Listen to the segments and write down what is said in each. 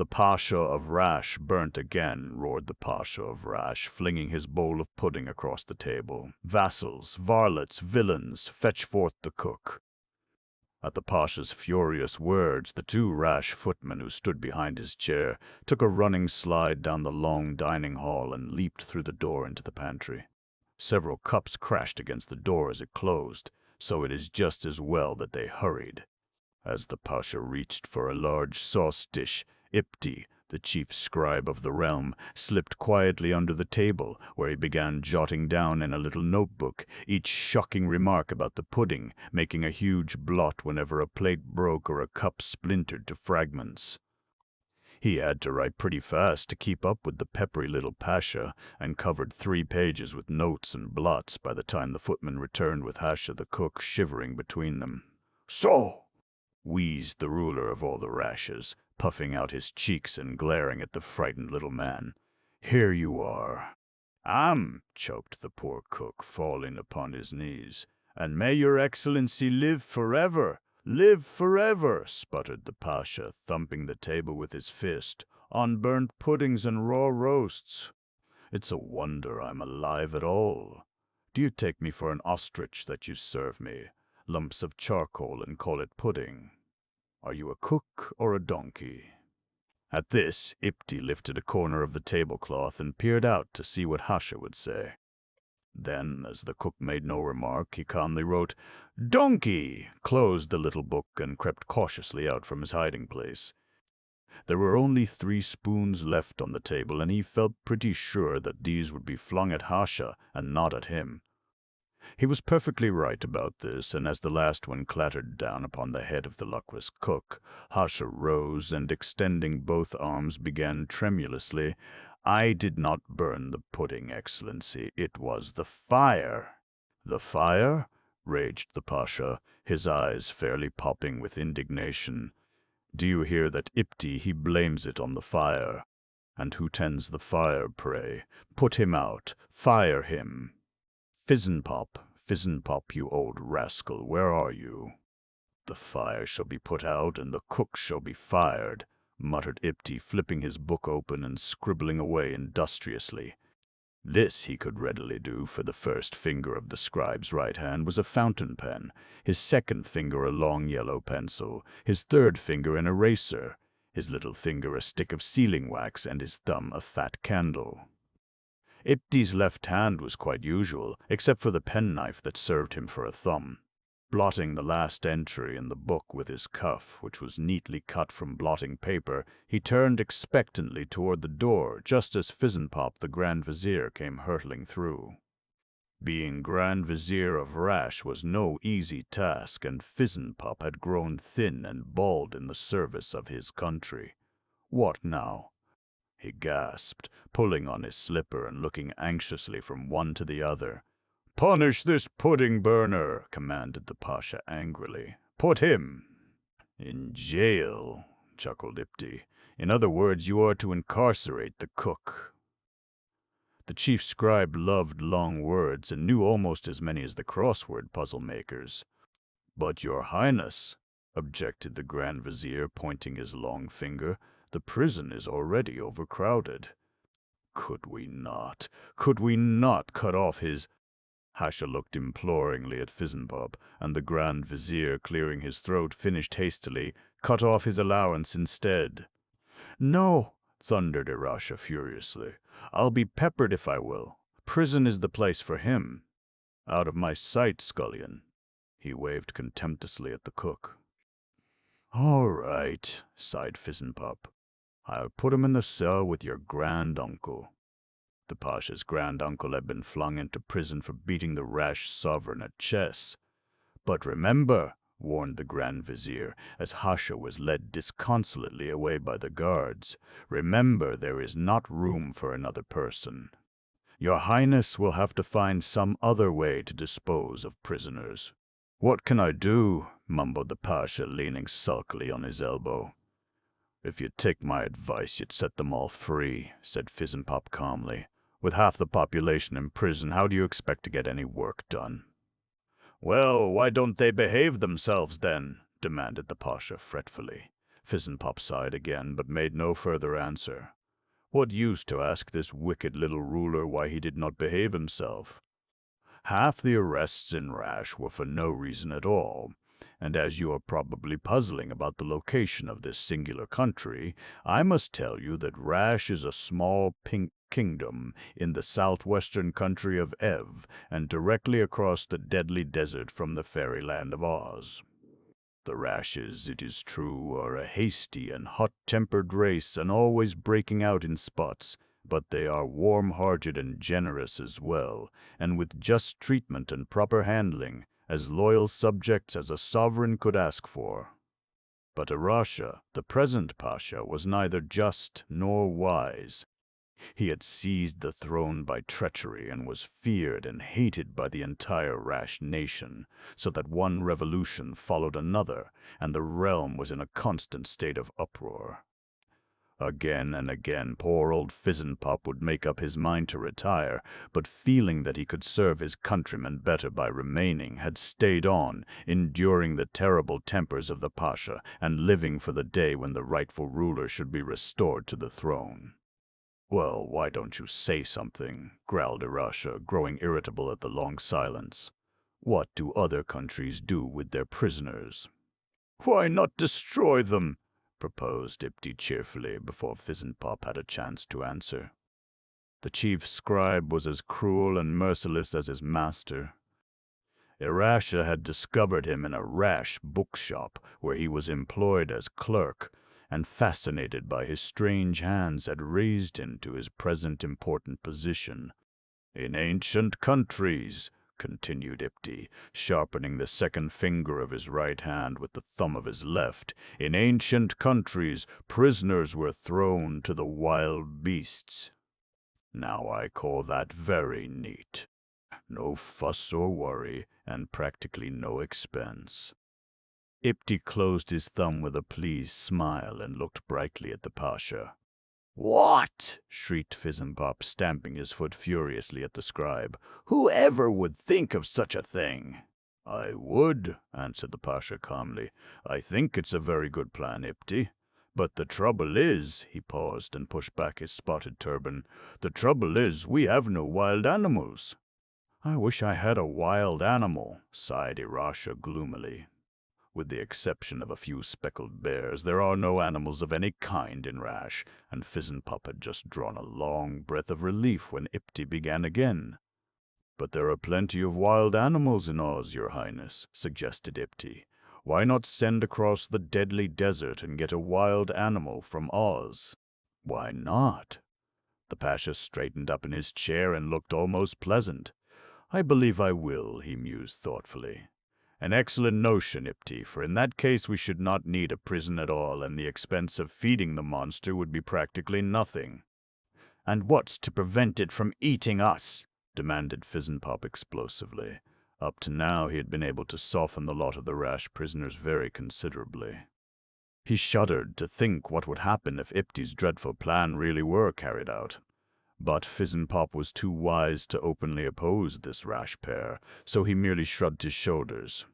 "The Pasha of Rash burnt again," roared the Pasha of Rash, flinging his bowl of pudding across the table. "Vassals, varlets, villains, fetch forth the cook." At the Pasha's furious words, the two rash footmen who stood behind his chair took a running slide down the long dining hall and leaped through the door into the pantry. Several cups crashed against the door as it closed, so it is just as well that they hurried. As the Pasha reached for a large sauce dish, Ipti, the chief scribe of the realm, slipped quietly under the table, where he began jotting down in a little notebook each shocking remark about the pudding, making a huge blot whenever a plate broke or a cup splintered to fragments. He had to write pretty fast to keep up with the peppery little Pasha, and covered 3 pages with notes and blots by the time the footman returned with Hasha the cook shivering between them. "So!" wheezed the ruler of all the Rashes, puffing out his cheeks and glaring at the frightened little man. "Here you are." Choked the poor cook, falling upon his knees. "And may your excellency live forever, live forever," sputtered the Pasha, thumping the table with his fist, "on burnt puddings and raw roasts. It's a wonder I'm alive at all. Do you take me for an ostrich that you serve me lumps of charcoal and call it pudding? Are you a cook or a donkey?" At this, Ipti lifted a corner of the tablecloth and peered out to see what Hasha would say. Then, as the cook made no remark, he calmly wrote, "Donkey," closed the little book, and crept cautiously out from his hiding place. There were only 3 spoons left on the table, and he felt pretty sure that these would be flung at Hasha and not at him. He was perfectly right about this, and as the last one clattered down upon the head of the luckless cook, Hasha rose and, extending both arms, began tremulously, "I did not burn the pudding, Excellency. It was the fire." "The fire?" raged the Pasha, his eyes fairly popping with indignation. "Do you hear that, Ipti? He blames it on the fire. And who tends the fire, pray? Put him out. Fire him. Fizzin-pop, you old rascal, where are you?" "The fire shall be put out, and the cook shall be fired," muttered Ipti, flipping his book open and scribbling away industriously. This he could readily do, for the first finger of the scribe's right hand was a fountain pen, his second finger a long yellow pencil, his third finger an eraser, his little finger a stick of sealing wax, and his thumb a fat candle. Ipti's left hand was quite usual, except for the penknife that served him for a thumb. Blotting the last entry in the book with his cuff, which was neatly cut from blotting paper, he turned expectantly toward the door just as Fizzin-Pop the Grand Vizier came hurtling through. Being Grand Vizier of Rash was no easy task, and Fizzin-Pop had grown thin and bald in the service of his country. "What now?" he gasped, pulling on his slipper and looking anxiously from one to the other. "Punish this pudding burner," commanded the Pasha angrily. "Put him in jail," chuckled Ipti. "In other words, you are to incarcerate the cook." The chief scribe loved long words and knew almost as many as the crossword puzzle makers. "But, your Highness," objected the Grand Vizier, pointing his long finger, "the prison is already overcrowded. Could we not cut off his—" Hasha looked imploringly at Fizzin-Pop, and the Grand Vizier, clearing his throat, finished hastily, "cut off his allowance instead." "No," thundered Irasha furiously. "I'll be peppered if I will. Prison is the place for him. Out of my sight, scullion." He waved contemptuously at the cook. "All right," sighed Fizzin-Pop. "I'll put him in the cell with your grand-uncle." The Pasha's grand-uncle had been flung into prison for beating the rash sovereign at chess. "But remember," warned the Grand Vizier, as Hasha was led disconsolately away by the guards, "remember there is not room for another person. Your Highness will have to find some other way to dispose of prisoners." "What can I do?" mumbled the Pasha, leaning sulkily on his elbow. "If you'd take my advice, you'd set them all free," said Fizzin-Pop calmly. "With half the population in prison, how do you expect to get any work done?" "Well, why don't they behave themselves, then?" demanded the Pasha fretfully. Fizzenpop sighed again, but made no further answer. What use to ask this wicked little ruler why he did not behave himself? Half the arrests in Rash were for no reason at all, and as you are probably puzzling about the location of this singular country, I must tell you that Rash is a small pink kingdom in the southwestern country of Ev, and directly across the deadly desert from the fairyland of Oz. The Rashes, it is true, are a hasty and hot-tempered race and always breaking out in spots, but they are warm-hearted and generous as well, and with just treatment and proper handling, as loyal subjects as a sovereign could ask for. But Arasha, the present Pasha, was neither just nor wise. He had seized the throne by treachery and was feared and hated by the entire Rash nation, so that one revolution followed another, and the realm was in a constant state of uproar. Again and again poor old Fizzenpop would make up his mind to retire, but feeling that he could serve his countrymen better by remaining, had stayed on, enduring the terrible tempers of the Pasha, and living for the day when the rightful ruler should be restored to the throne. "Well, why don't you say something?" growled Arasha, growing irritable at the long silence. "What do other countries do with their prisoners?" "Why not destroy them?" proposed Ipti cheerfully, before Fizzenpop had a chance to answer. The chief scribe was as cruel and merciless as his master. Arasha had discovered him in a Rash bookshop, where he was employed as clerk, and fascinated by his strange hands had raised him to his present important position. "In ancient countries," continued Ipti, sharpening the second finger of his right hand with the thumb of his left, "in ancient countries, prisoners were thrown to the wild beasts. Now I call that very neat. No fuss or worry, and practically no expense." Ipti closed his thumb with a pleased smile and looked brightly at the Pasha. "What?" shrieked Fizzenpop, stamping his foot furiously at the scribe. "Whoever would think of such a thing?" "I would," answered the Pasha calmly. "I think it's a very good plan, Ipti. But the trouble is," he paused and pushed back his spotted turban, "the trouble is we have no wild animals." "I wish I had a wild animal," sighed Arasha gloomily. "With the exception of a few speckled bears, there are no animals of any kind in Rash," and Fizzenpop had just drawn a long breath of relief when Ipti began again. "But there are plenty of wild animals in Oz, Your Highness," suggested Ipti. "Why not send across the deadly desert and get a wild animal from Oz?" "Why not?" The Pasha straightened up in his chair and looked almost pleasant. "I believe I will," he mused thoughtfully. "An excellent notion, Ipti, for in that case we should not need a prison at all, and the expense of feeding the monster would be practically nothing." "And what's to prevent it from eating us?" demanded Fizzenpop explosively. Up to now he had been able to soften the lot of the Rash prisoners very considerably. He shuddered to think what would happen if Ipti's dreadful plan really were carried out. But Fizzenpop was too wise to openly oppose this rash pair, so he merely shrugged his shoulders.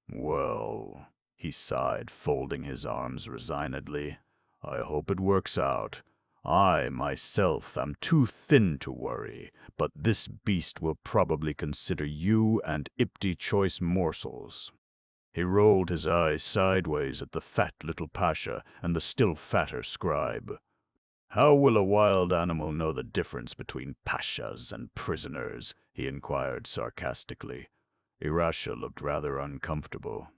"Well," he sighed, folding his arms resignedly, "I hope it works out. I, myself, am too thin to worry, but this beast will probably consider you and Ipti choice morsels." He rolled his eyes sideways at the fat little Pasha and the still fatter scribe. "How will a wild animal know the difference between pashas and prisoners?" he inquired sarcastically. Arasha looked rather uncomfortable.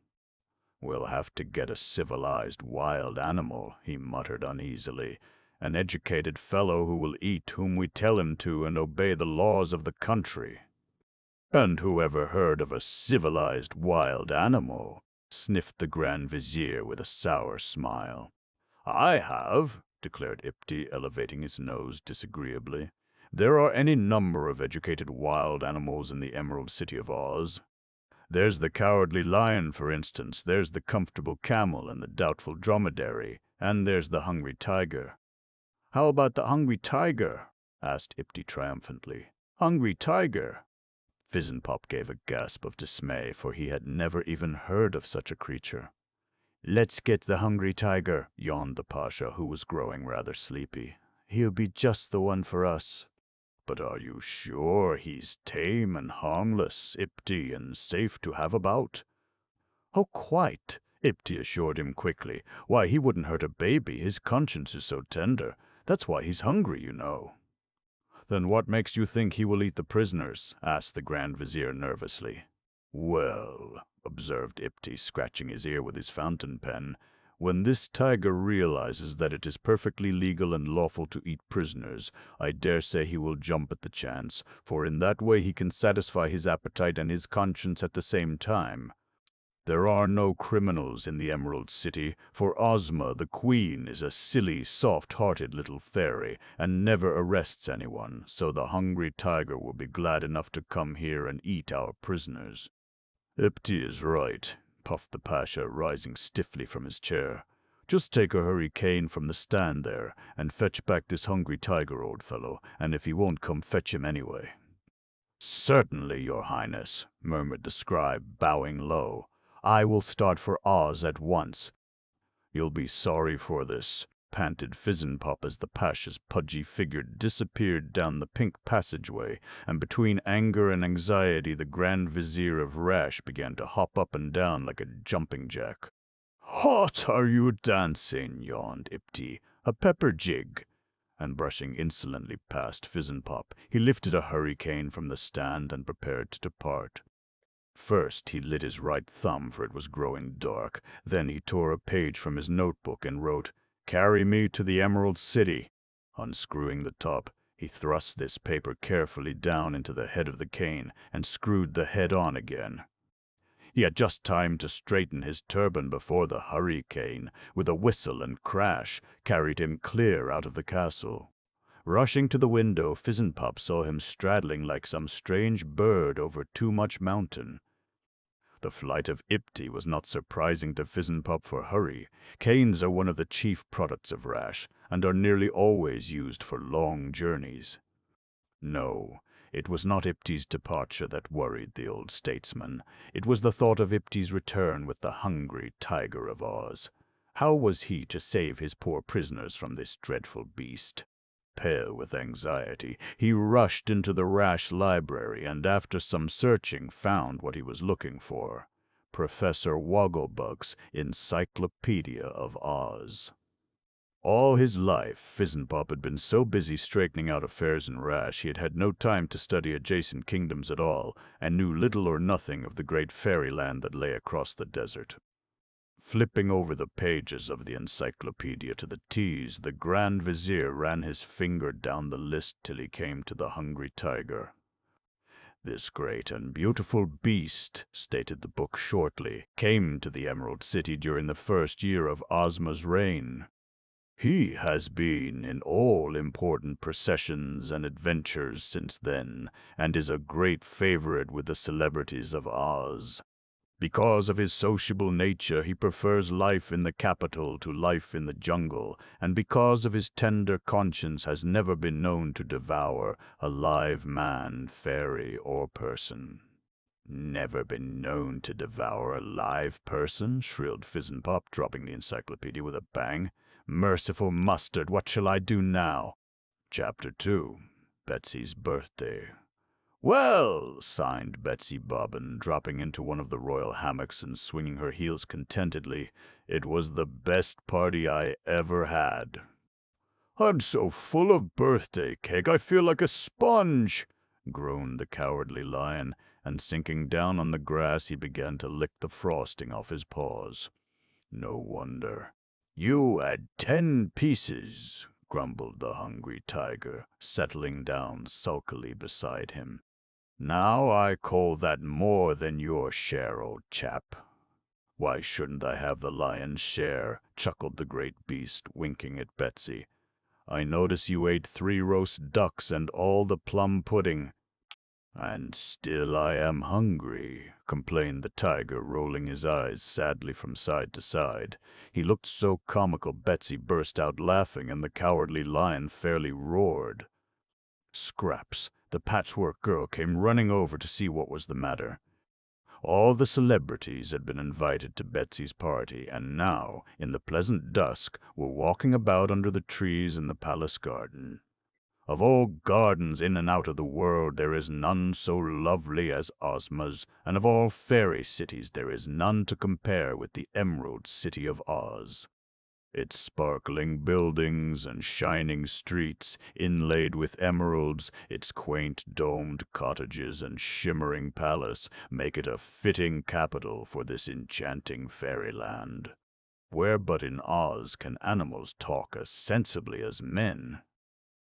"We'll have to get a civilized wild animal," he muttered uneasily. "An educated fellow who will eat whom we tell him to and obey the laws of the country." "And who ever heard of a civilized wild animal?" sniffed the Grand Vizier with a sour smile. "I have," declared Ipti, elevating his nose disagreeably. "There are any number of educated wild animals in the Emerald City of Oz. There's the cowardly lion, for instance, there's the comfortable camel and the doubtful dromedary, and there's the hungry tiger." "How about the hungry tiger?" asked Ipti triumphantly. "Hungry tiger?" Fizzenpop gave a gasp of dismay, for he had never even heard of such a creature. "Let's get the hungry tiger," yawned the Pasha, who was growing rather sleepy. "He'll be just the one for us." "But are you sure he's tame and harmless, Ipti, and safe to have about?" "Oh, quite," Ipti assured him quickly. "Why, he wouldn't hurt a baby. His conscience is so tender. That's why he's hungry, you know." "Then what makes you think he will eat the prisoners?" asked the Grand Vizier nervously. "Well," observed Ipti, scratching his ear with his fountain pen, "when this tiger realizes that it is perfectly legal and lawful to eat prisoners, I dare say he will jump at the chance, for in that way he can satisfy his appetite and his conscience at the same time. There are no criminals in the Emerald City, for Ozma, the queen, is a silly, soft-hearted little fairy and never arrests anyone, so the hungry tiger will be glad enough to come here and eat our prisoners." "Ipti is right," puffed the Pasha, rising stiffly from his chair. "Just take a hurricane from the stand there, and fetch back this hungry tiger, old fellow, and if he won't come, fetch him anyway." "Certainly, your highness," murmured the scribe, bowing low. "I will start for Oz at once." "You'll be sorry for this," panted Fizzenpop as the Pasha's pudgy figure disappeared down the pink passageway, and between anger and anxiety the Grand Vizier of Rash began to hop up and down like a jumping jack. "What are you dancing?" yawned Ipti. "A pepper jig." And brushing insolently past Fizzenpop, he lifted a hurricane from the stand and prepared to depart. First he lit his right thumb, for it was growing dark. Then he tore a page from his notebook and wrote, "Carry me to the Emerald City." Unscrewing the top, he thrust this paper carefully down into the head of the cane and screwed the head on again. He had just time to straighten his turban before the hurricane, with a whistle and crash, carried him clear out of the castle. Rushing to the window, Fizzenpop saw him straddling like some strange bird over Too Much Mountain. The flight of Ipti was not surprising to Fizzenpop, for hurry. Canes are one of the chief products of Rash, and are nearly always used for long journeys. No, it was not Ipti's departure that worried the old statesman. It was the thought of Ipti's return with the hungry tiger of Oz. How was he to save his poor prisoners from this dreadful beast? Pale with anxiety, he rushed into the Rash library and after some searching found what he was looking for: Professor Wogglebug's Encyclopedia of Oz. All his life, Fizzenpop had been so busy straightening out affairs in Rash he had had no time to study adjacent kingdoms at all, and knew little or nothing of the great fairyland that lay across the desert. Flipping over the pages of the encyclopedia to the T's, the Grand Vizier ran his finger down the list till he came to the hungry tiger. "This great and beautiful beast," stated the book shortly, "came to the Emerald City during the first year of Ozma's reign. He has been in all important processions and adventures since then, and is a great favorite with the celebrities of Oz. Because of his sociable nature, he prefers life in the capital to life in the jungle, and because of his tender conscience has never been known to devour a live man, fairy, or person." "Never been known to devour a live person?" shrilled Fizzenpop, dropping the encyclopedia with a bang. "Merciful mustard, what shall I do now?" Chapter 2. Betsy's Birthday. "Well," signed Betsy Bobbin, dropping into one of the royal hammocks and swinging her heels contentedly, "it was the best party I ever had." "I'm so full of birthday cake I feel like a sponge," groaned the Cowardly Lion, and sinking down on the grass he began to lick the frosting off his paws. "No wonder." "You had 10 pieces," grumbled the hungry tiger, settling down sulkily beside him. "Now I call that more than your share, old chap." "Why shouldn't I have the lion's share?" chuckled the great beast, winking at Betsy. "I notice you ate 3 roast ducks and all the plum pudding." "And still I am hungry," complained the tiger, rolling his eyes sadly from side to side. He looked so comical Betsy burst out laughing, and the Cowardly Lion fairly roared. Scraps, the patchwork girl, came running over to see what was the matter. All the celebrities had been invited to Betsy's party, and now, in the pleasant dusk, were walking about under the trees in the palace garden. Of all gardens in and out of the world there is none so lovely as Ozma's, and of all fairy cities there is none to compare with the Emerald City of Oz. Its sparkling buildings and shining streets, inlaid with emeralds, its quaint domed cottages and shimmering palace, make it a fitting capital for this enchanting fairyland. Where but in Oz can animals talk as sensibly as men?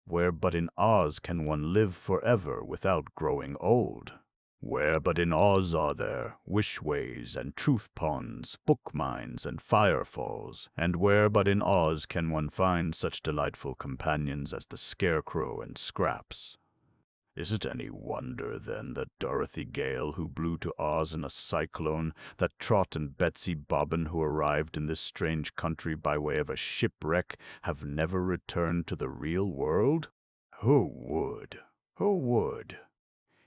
Where but in Oz can one live forever without growing old? Where but in Oz are there wishways and truth ponds, book mines and firefalls? And where but in Oz can one find such delightful companions as the Scarecrow and Scraps? Is it any wonder, then, that Dorothy Gale, who blew to Oz in a cyclone, that Trot and Betsy Bobbin, who arrived in this strange country by way of a shipwreck, have never returned to the real world? Who would? Who would?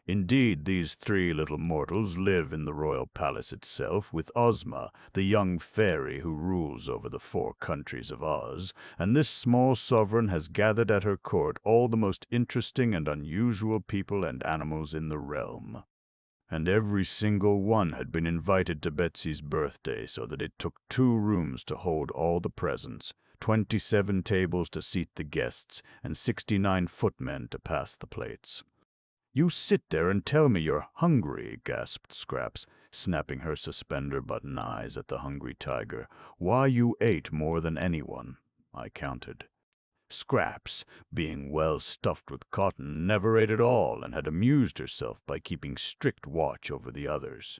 Indeed, these three little mortals live in the royal palace itself with Ozma, the young fairy who rules over the 4 countries of Oz, and this small sovereign has gathered at her court all the most interesting and unusual people and animals in the realm. And every single one had been invited to Betsy's birthday, so that it took 2 rooms to hold all the presents, 27 tables to seat the guests, and 69 footmen to pass the plates. "You sit there and tell me you're hungry," gasped Scraps, snapping her suspender-button eyes at the hungry tiger. "Why, you ate more than anyone," I counted. Scraps, being well stuffed with cotton, never ate at all, and had amused herself by keeping strict watch over the others.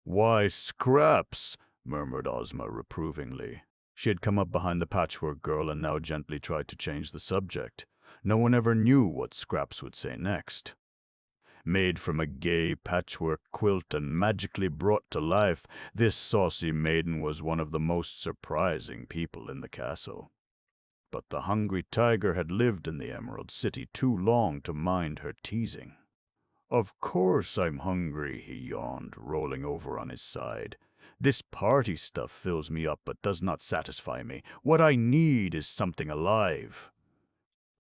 "Why, Scraps," murmured Ozma reprovingly. She had come up behind the Patchwork Girl and now gently tried to change the subject. No one ever knew what Scraps would say next. Made from a gay patchwork quilt and magically brought to life, this saucy maiden was one of the most surprising people in the castle. But the hungry tiger had lived in the Emerald City too long to mind her teasing. "Of course I'm hungry," he yawned, rolling over on his side. "This party stuff fills me up but does not satisfy me. What I need is something alive."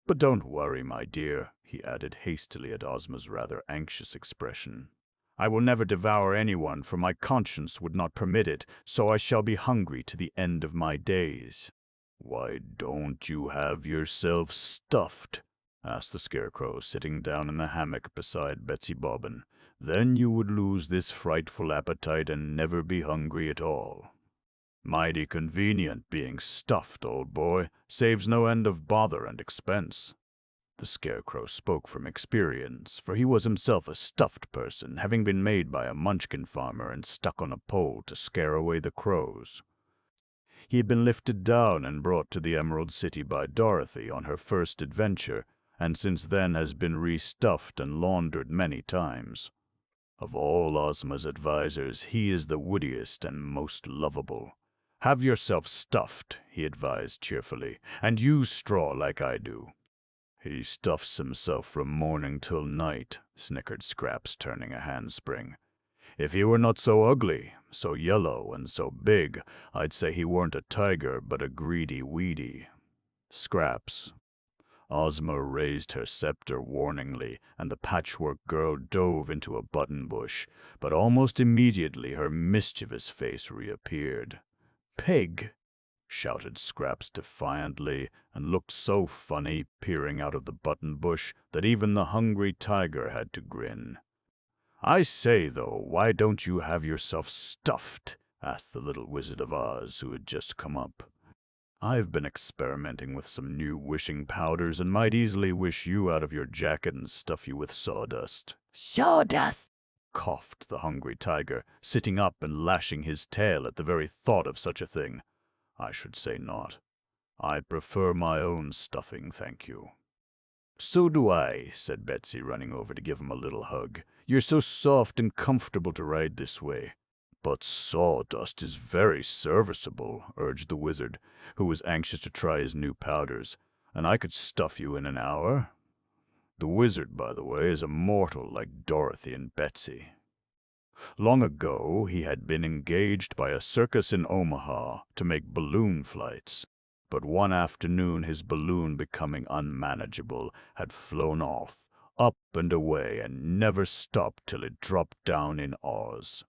"But don't worry, my dear," he added hastily at Ozma's rather anxious expression. "I will never devour anyone, for my conscience would not permit it, so I shall be hungry to the end of my days." "Why don't you have yourself stuffed?" asked the Scarecrow, sitting down in the hammock beside Betsy Bobbin. "Then you would lose this frightful appetite and never be hungry at all." "Mighty convenient being stuffed, old boy. Saves no end of bother and expense." The Scarecrow spoke from experience, for he was himself a stuffed person, having been made by a Munchkin farmer and stuck on a pole to scare away the crows. He had been lifted down and brought to the Emerald City by Dorothy on her first adventure, and since then has been restuffed and laundered many times. Of all Ozma's advisers, he is the wittiest and most lovable. "Have yourself stuffed," he advised cheerfully, "and use straw like I do." "He stuffs himself from morning till night," snickered Scraps, turning a handspring. "If he were not so ugly, so yellow, and so big, I'd say he weren't a tiger, but a greedy weedy." "Scraps." Ozma raised her scepter warningly, and the Patchwork Girl dove into a button bush, but almost immediately her mischievous face reappeared. "Pig!" shouted Scraps defiantly, and looked so funny, peering out of the button bush, that even the hungry tiger had to grin. "I say, though, why don't you have yourself stuffed?" asked the little Wizard of Oz, who had just come up. "I've been experimenting with some new wishing powders and might easily wish you out of your jacket and stuff you with sawdust." "Sawdust!" coughed the hungry tiger, sitting up and lashing his tail at the very thought of such a thing. "I should say not. I prefer my own stuffing, thank you." "So do I," said Betsy, running over to give him a little hug. "You're so soft and comfortable to ride this way." "But sawdust is very serviceable," urged the wizard, who was anxious to try his new powders, "and I could stuff you in an hour." The wizard, by the way, is a mortal like Dorothy and Betsy. Long ago, he had been engaged by a circus in Omaha to make balloon flights. But one afternoon, his balloon, becoming unmanageable, had flown off, up and away, and never stopped till it dropped down in Oz.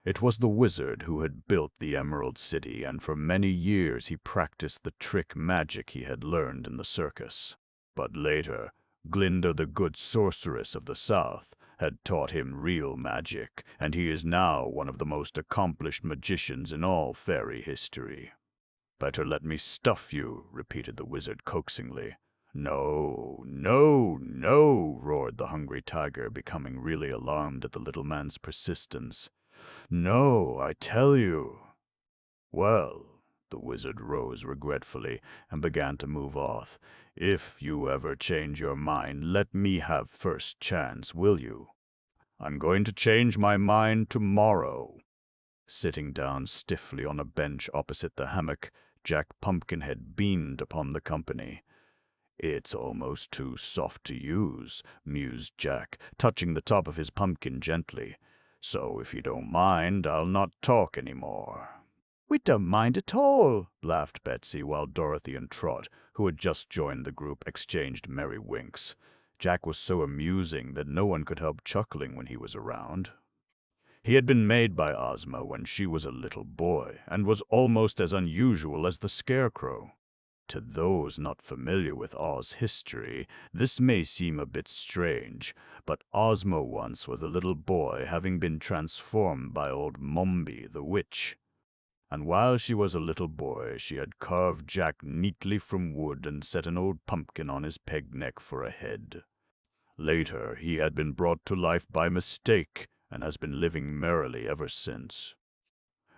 It was the wizard who had built the Emerald City, and for many years he practiced the trick magic he had learned in the circus. But later, Glinda, the good sorceress of the South, had taught him real magic, and he is now one of the most accomplished magicians in all fairy history. "Better let me stuff you," repeated the wizard coaxingly. "No, no, no," roared the hungry tiger, becoming really alarmed at the little man's persistence. "No, I tell you." "Well," the wizard rose regretfully and began to move off. "If you ever change your mind, let me have first chance, will you?" "I'm going to change my mind tomorrow." Sitting down stiffly on a bench opposite the hammock, Jack Pumpkinhead beamed upon the company. "It's almost too soft to use," mused Jack, touching the top of his pumpkin gently. "So if you don't mind, I'll not talk any more." "We don't mind at all," laughed Betsy, while Dorothy and Trot, who had just joined the group, exchanged merry winks. Jack was so amusing that no one could help chuckling when he was around. He had been made by Ozma when she was a little boy, and was almost as unusual as the Scarecrow. To those not familiar with Oz history, this may seem a bit strange, but Ozma once was a little boy, having been transformed by old Mombi the witch. And while she was a little boy, she had carved Jack neatly from wood and set an old pumpkin on his peg neck for a head. Later, he had been brought to life by mistake, and has been living merrily ever since.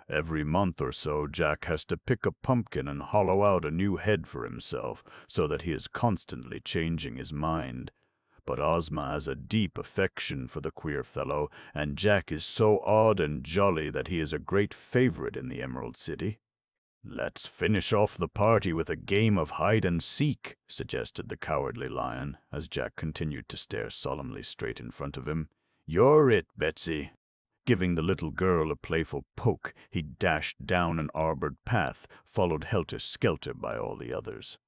Every month or so, Jack has to pick a pumpkin and hollow out a new head for himself, so that he is constantly changing his mind. But Ozma has a deep affection for the queer fellow, and Jack is so odd and jolly that he is a great favorite in the Emerald City. "Let's finish off the party with a game of hide-and-seek," suggested the Cowardly Lion, as Jack continued to stare solemnly straight in front of him. "You're it, Betsy." Giving the little girl a playful poke, he dashed down an arbored path, followed helter-skelter by all the others.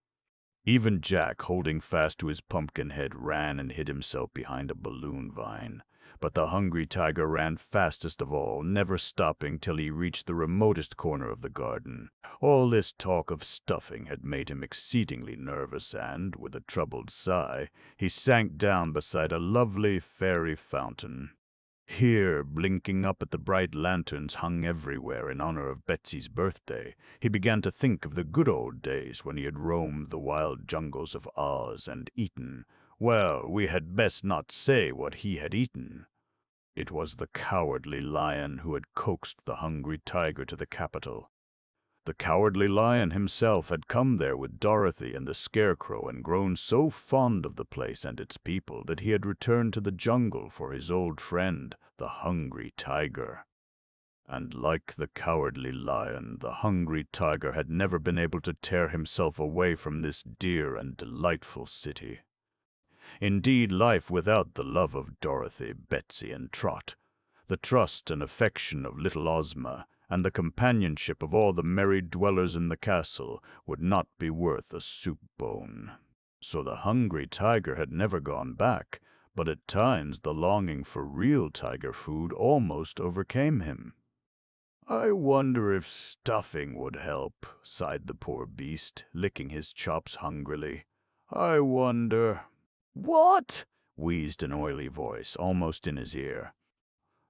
Even Jack, holding fast to his pumpkin head, ran and hid himself behind a balloon vine. But the hungry tiger ran fastest of all, never stopping till he reached the remotest corner of the garden. All this talk of stuffing had made him exceedingly nervous, and, with a troubled sigh, he sank down beside a lovely fairy fountain. Here, blinking up at the bright lanterns hung everywhere in honor of Betsy's birthday, he began to think of the good old days when he had roamed the wild jungles of Oz and eaten, well, we had best not say what he had eaten. It was the Cowardly Lion who had coaxed the hungry tiger to the capital. The Cowardly Lion himself had come there with Dorothy and the Scarecrow and grown so fond of the place and its people that he had returned to the jungle for his old friend, the Hungry Tiger. And like the Cowardly Lion, the Hungry Tiger had never been able to tear himself away from this dear and delightful city. Indeed, life without the love of Dorothy, Betsy, and Trot, the trust and affection of little Ozma, and the companionship of all the merry dwellers in the castle would not be worth a soup bone. So the hungry tiger had never gone back, but at times the longing for real tiger food almost overcame him. "I wonder if stuffing would help," sighed the poor beast, licking his chops hungrily. "I wonder—" "What?" wheezed an oily voice, almost in his ear.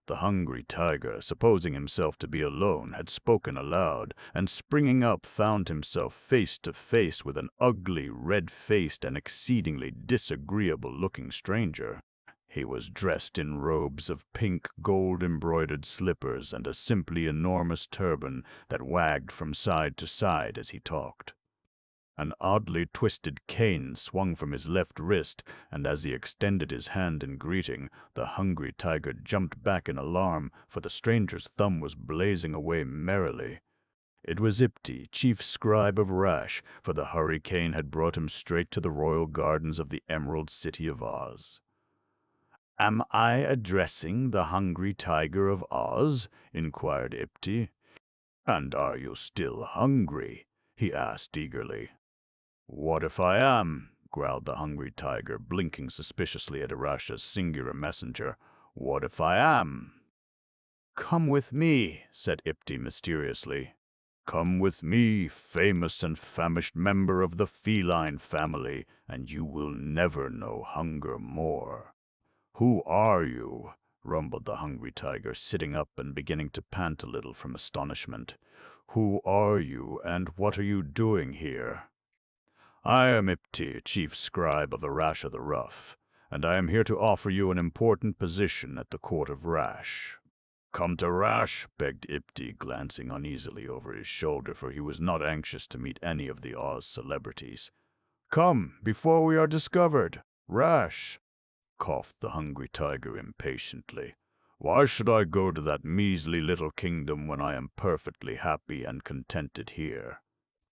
The hungry tiger, supposing himself to be alone, had spoken aloud, and springing up found himself face to face with an ugly, red-faced, and exceedingly disagreeable-looking stranger. He was dressed in robes of pink, gold-embroidered slippers and a simply enormous turban that wagged from side to side as he talked. An oddly twisted cane swung from his left wrist, and as he extended his hand in greeting, the hungry tiger jumped back in alarm, for the stranger's thumb was blazing away merrily. It was Ipti, chief scribe of Rash, for the hurricane had brought him straight to the royal gardens of the Emerald City of Oz. Am I addressing the Hungry Tiger of Oz? Inquired Ipti. And are you still hungry? He asked eagerly. What if I am? Growled the Hungry Tiger, blinking suspiciously at Irasha's singular messenger. What if I am? Come with me, said Ipti mysteriously. Come with me, famous and famished member of the feline family, and you will never know hunger more. Who are you? Rumbled the Hungry Tiger, sitting up and beginning to pant a little from astonishment. Who are you, and what are you doing here? I am Ipti, chief scribe of Irasha the Rough, and I am here to offer you an important position at the court of Rash. Come to Rash, begged Ipti, glancing uneasily over his shoulder, for he was not anxious to meet any of the Oz celebrities. Come, before we are discovered. Rash, coughed the Hungry Tiger impatiently. Why should I go to that measly little kingdom when I am perfectly happy and contented here?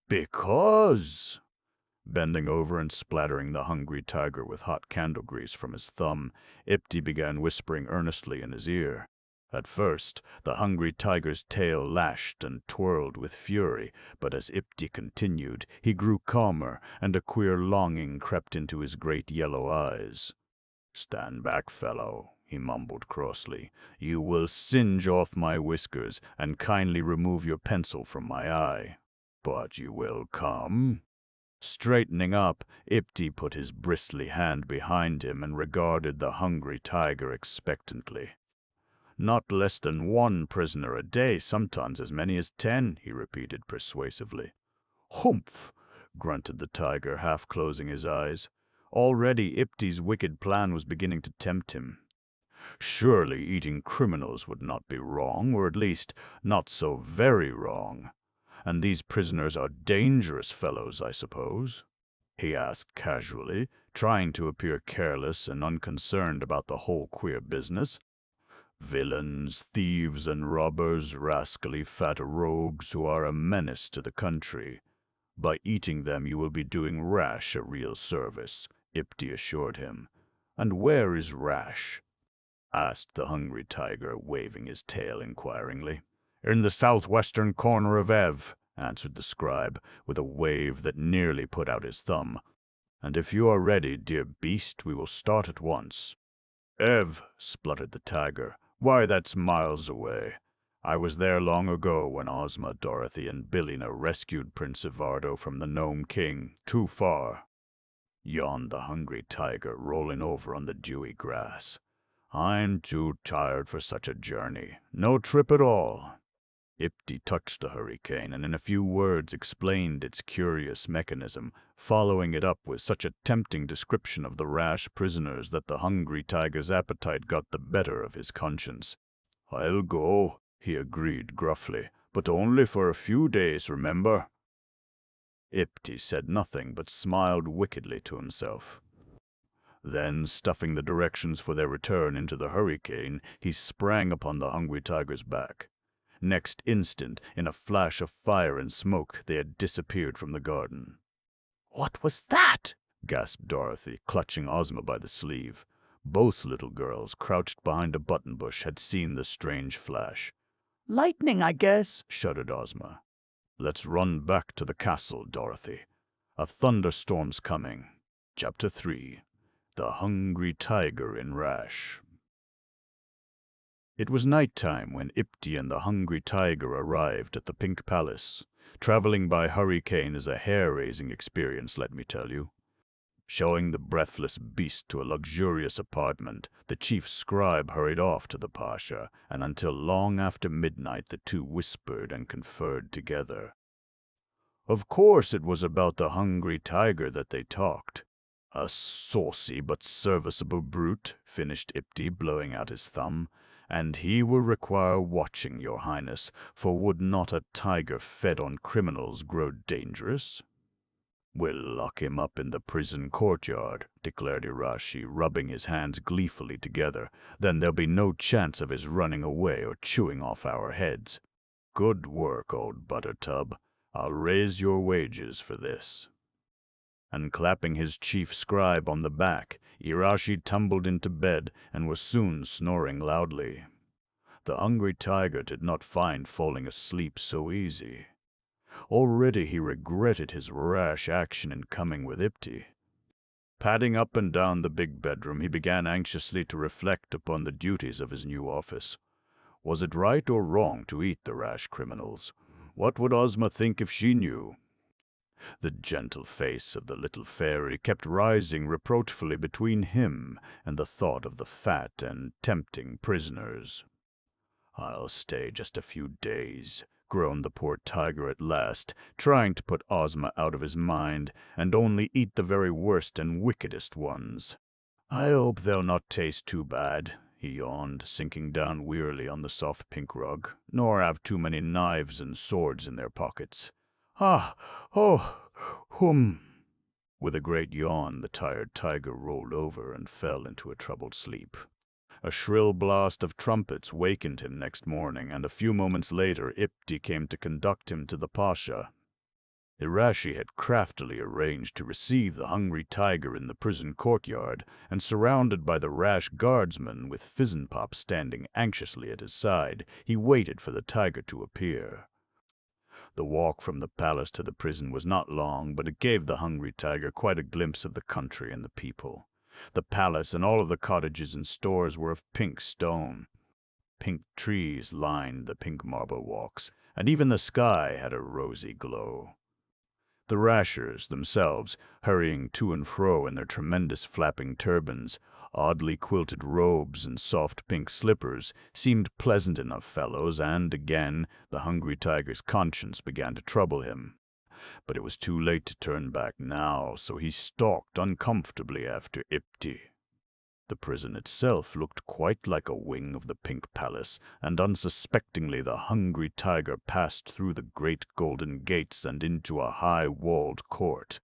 Because, bending over and splattering the Hungry Tiger with hot candle grease from his thumb, Ipti began whispering earnestly in his ear. At first, the Hungry Tiger's tail lashed and twirled with fury, but as Ipti continued, he grew calmer, and a queer longing crept into his great yellow eyes. Stand back, fellow, he mumbled crossly. You will singe off my whiskers, and kindly remove your pencil from my eye. But you will come? Straightening up, Ipti put his bristly hand behind him and regarded the Hungry Tiger expectantly. Not less than 1 prisoner a day, sometimes as many as 10, he repeated persuasively. Humph, grunted the tiger, half closing his eyes. Already Ipti's wicked plan was beginning to tempt him. Surely eating criminals would not be wrong, or at least not so very wrong. And these prisoners are dangerous fellows, I suppose? He asked casually, trying to appear careless and unconcerned about the whole queer business. Villains, thieves, and robbers, rascally fat rogues who are a menace to the country. By eating them you will be doing Rash a real service, Ipti assured him. And where is Rash? Asked the Hungry Tiger, waving his tail inquiringly. In the southwestern corner of Ev, answered the scribe, with a wave that nearly put out his thumb. And if you are ready, dear beast, we will start at once. Ev, spluttered the tiger. Why, that's miles away. I was there long ago when Ozma, Dorothy, and Billina rescued Prince Ivardo from the Gnome King. Too far, yawned the Hungry Tiger, rolling over on the dewy grass. I'm too tired for such a journey. No trip at all. Ipti touched the hurricane and in a few words explained its curious mechanism, following it up with such a tempting description of the Rash prisoners that the Hungry Tiger's appetite got the better of his conscience. I'll go, he agreed gruffly, but only for a few days, remember? Ipti said nothing but smiled wickedly to himself. Then, stuffing the directions for their return into the hurricane, he sprang upon the Hungry Tiger's back. Next instant, in a flash of fire and smoke, they had disappeared from the garden. What was that? Gasped Dorothy, clutching Ozma by the sleeve. Both little girls, crouched behind a button bush, had seen the strange flash. Lightning, I guess, shuddered Ozma. Let's run back to the castle, Dorothy. A thunderstorm's coming. Chapter 3. The Hungry Tiger in Rash. It was night time when Ipti and the Hungry Tiger arrived at the Pink Palace. Traveling by hurricane is a hair-raising experience, let me tell you. Showing the breathless beast to a luxurious apartment, the chief scribe hurried off to the Pasha, and until long after midnight the two whispered and conferred together. Of course it was about the Hungry Tiger that they talked. A saucy but serviceable brute, finished Ipti, blowing out his thumb. And he will require watching, your highness, for would not a tiger fed on criminals grow dangerous? We'll lock him up in the prison courtyard, declared Irashi, rubbing his hands gleefully together. Then there'll be no chance of his running away or chewing off our heads. Good work, old Buttertub. I'll raise your wages for this. and clapping his chief scribe on the back, Irashi tumbled into bed and was soon snoring loudly. The hungry tiger did not find falling asleep so easy. Already he regretted his rash action in coming with Ipti. Padding up and down the big bedroom, he began anxiously to reflect upon the duties of his new office. Was it right or wrong to eat the rash criminals? What would Ozma think if she knew? The gentle face of the little fairy kept rising reproachfully between him and the thought of the fat and tempting prisoners. "I'll stay just a few days," groaned the poor tiger at last, trying to put Ozma out of his mind, "and only eat the very worst and wickedest ones. I hope they'll not taste too bad," he yawned, sinking down wearily on the soft pink rug, "nor have too many knives and swords in their pockets. Ah, oh, hum." With a great yawn, the tired tiger rolled over and fell into a troubled sleep. A shrill blast of trumpets wakened him next morning, and a few moments later Ipti came to conduct him to the Pasha. Irashi had craftily arranged to receive the hungry tiger in the prison courtyard, and surrounded by the rash guardsmen with Fizzenpop standing anxiously at his side, he waited for the tiger to appear. The walk from the palace to the prison was not long, but it gave the hungry tiger quite a glimpse of the country and the people. The palace and all of the cottages and stores were of pink stone. Pink trees lined the pink marble walks, and even the sky had a rosy glow. The rashers themselves, hurrying to and fro in their tremendous flapping turbans, oddly quilted robes and soft pink slippers, seemed pleasant enough fellows, and again the hungry tiger's conscience began to trouble him. But it was too late to turn back now, so he stalked uncomfortably after Ipti. The prison itself looked quite like a wing of the Pink Palace, and unsuspectingly the hungry tiger passed through the great golden gates and into a high-walled court.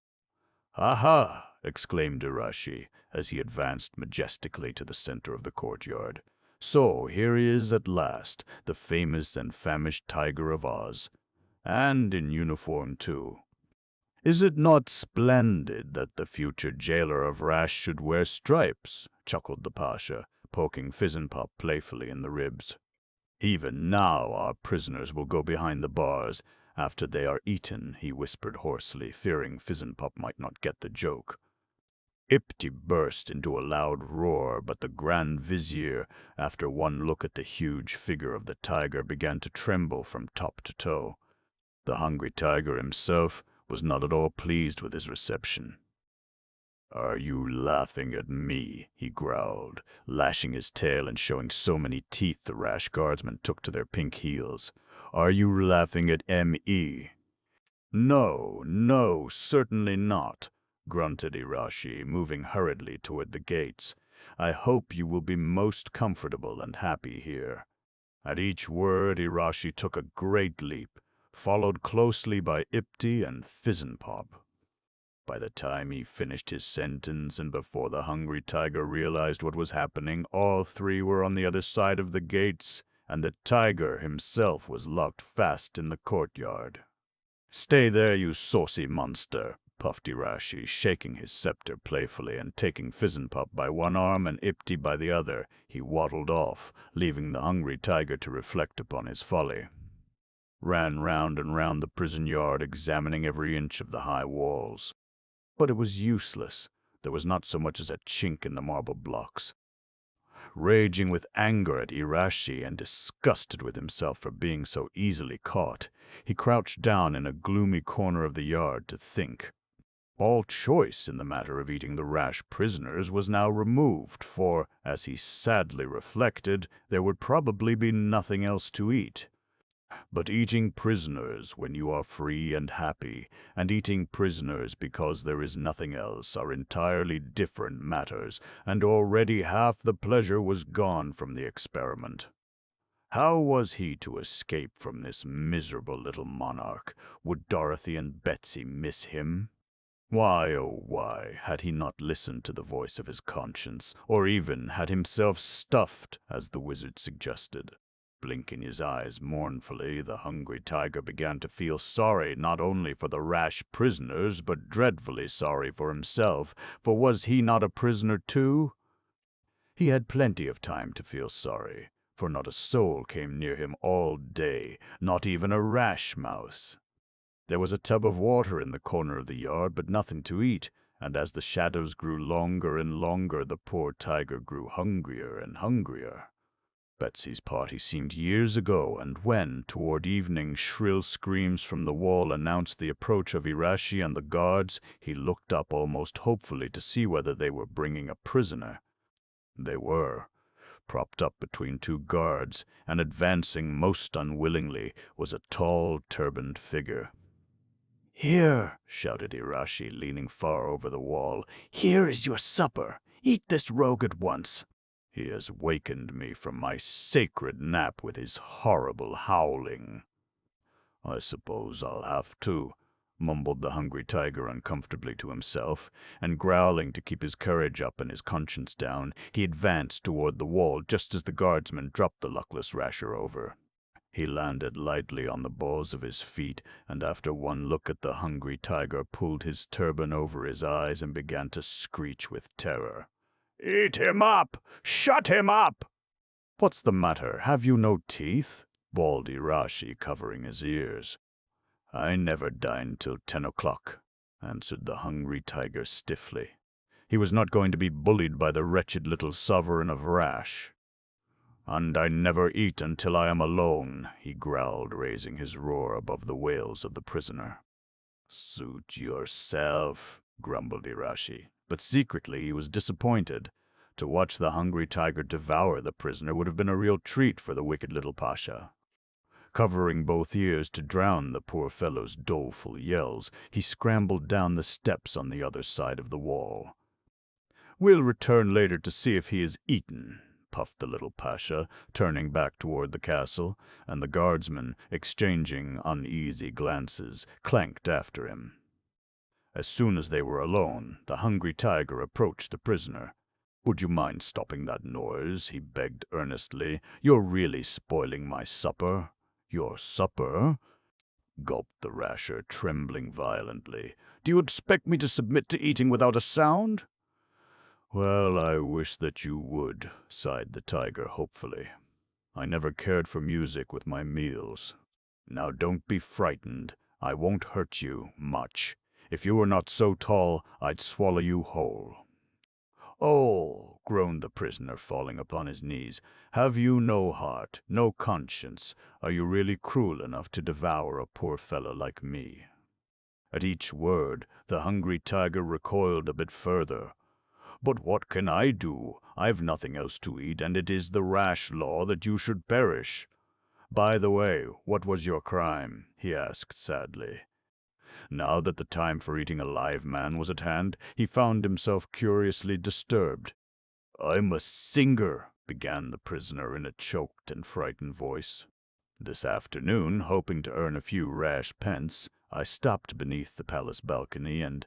"Aha!" exclaimed Irashi, as he advanced majestically to the center of the courtyard. "So here he is at last, the famous and famished Tiger of Oz. And in uniform, too. Is it not splendid that the future jailer of Rash should wear stripes?" chuckled the Pasha, poking Fizzenpop playfully in the ribs. "Even now our prisoners will go behind the bars after they are eaten," he whispered hoarsely, fearing Fizzenpop might not get the joke. Ipti burst into a loud roar, but the Grand Vizier, after one look at the huge figure of the tiger, began to tremble from top to toe. The hungry tiger himself was not at all pleased with his reception. "Are you laughing at me?" he growled, lashing his tail and showing so many teeth the rash guardsmen took to their pink heels. "Are you laughing at M.E.?" "No, no, certainly not," grunted Irashi, moving hurriedly toward the gates. "I hope you will be most comfortable and happy here." At each word Irashi took a great leap, followed closely by Ipti and Fizzenpop. By the time he finished his sentence and before the hungry tiger realized what was happening, all three were on the other side of the gates, and the tiger himself was locked fast in the courtyard. "Stay there, you saucy monster," puffed Irashi, shaking his scepter playfully, and taking Fizzenpop by one arm and Ipti by the other, he waddled off, leaving the hungry tiger to reflect upon his folly. Ran round and round the prison yard, examining every inch of the high walls. But it was useless. There was not so much as a chink in the marble blocks. Raging with anger at Irashi and disgusted with himself for being so easily caught, he crouched down in a gloomy corner of the yard to think. All choice in the matter of eating the rash prisoners was now removed, for, as he sadly reflected, there would probably be nothing else to eat. But eating prisoners when you are free and happy, and eating prisoners because there is nothing else, are entirely different matters, and already half the pleasure was gone from the experiment. How was he to escape from this miserable little monarch? Would Dorothy and Betsy miss him? Why, oh why, had he not listened to the voice of his conscience, or even had himself stuffed, as the wizard suggested? Blinking his eyes mournfully, the hungry tiger began to feel sorry not only for the rash prisoners, but dreadfully sorry for himself, for was he not a prisoner too? He had plenty of time to feel sorry, for not a soul came near him all day, not even a rash mouse. There was a tub of water in the corner of the yard, but nothing to eat, and as the shadows grew longer and longer, the poor tiger grew hungrier and hungrier. Betsy's party seemed years ago, and when, toward evening, shrill screams from the wall announced the approach of Irashi and the guards, he looked up almost hopefully to see whether they were bringing a prisoner. They were. Propped up between two guards, and advancing most unwillingly, was a tall, turbaned figure. "Here," shouted Irashi, leaning far over the wall. "Here is your supper. Eat this rogue at once." "He has wakened me from my sacred nap with his horrible howling." "I suppose I'll have to," mumbled the hungry tiger uncomfortably to himself, and growling to keep his courage up and his conscience down, he advanced toward the wall just as the guardsman dropped the luckless rasher over. He landed lightly on the balls of his feet, and after one look at the hungry tiger, pulled his turban over his eyes and began to screech with terror. "Eat him up! Shut him up!" "What's the matter? Have you no teeth?" bawled Irashi, covering his ears. "I never dine till 10 o'clock," answered the hungry tiger stiffly. He was not going to be bullied by the wretched little sovereign of Rash. "And I never eat until I am alone," he growled, raising his roar above the wails of the prisoner. "Suit yourself," grumbled Irashi, but secretly he was disappointed. To watch the hungry tiger devour the prisoner would have been a real treat for the wicked little pasha. Covering both ears to drown the poor fellow's doleful yells, he scrambled down the steps on the other side of the wall. "We'll return later to see if he is eaten," puffed the little pasha, turning back toward the castle, and the guardsmen, exchanging uneasy glances, clanked after him. As soon as they were alone, the hungry tiger approached the prisoner. "Would you mind stopping that noise?" he begged earnestly. "You're really spoiling my supper." "Your supper?" gulped the rasher, trembling violently. "Do you expect me to submit to eating without a sound?" "Well, I wish that you would," sighed the tiger hopefully. "I never cared for music with my meals. Now don't be frightened. I won't hurt you much. If you were not so tall, I'd swallow you whole." "Oh," groaned the prisoner, falling upon his knees, "have you no heart, no conscience? Are you really cruel enough to devour a poor fellow like me?" At each word, the hungry tiger recoiled a bit further. "But what can I do? I've nothing else to eat, and it is the rash law that you should perish." "By the way, what was your crime?" he asked sadly. Now that the time for eating a live man was at hand, he found himself curiously disturbed. "I'm a singer," began the prisoner in a choked and frightened voice. "This afternoon, hoping to earn a few rash pence, I stopped beneath the palace balcony and,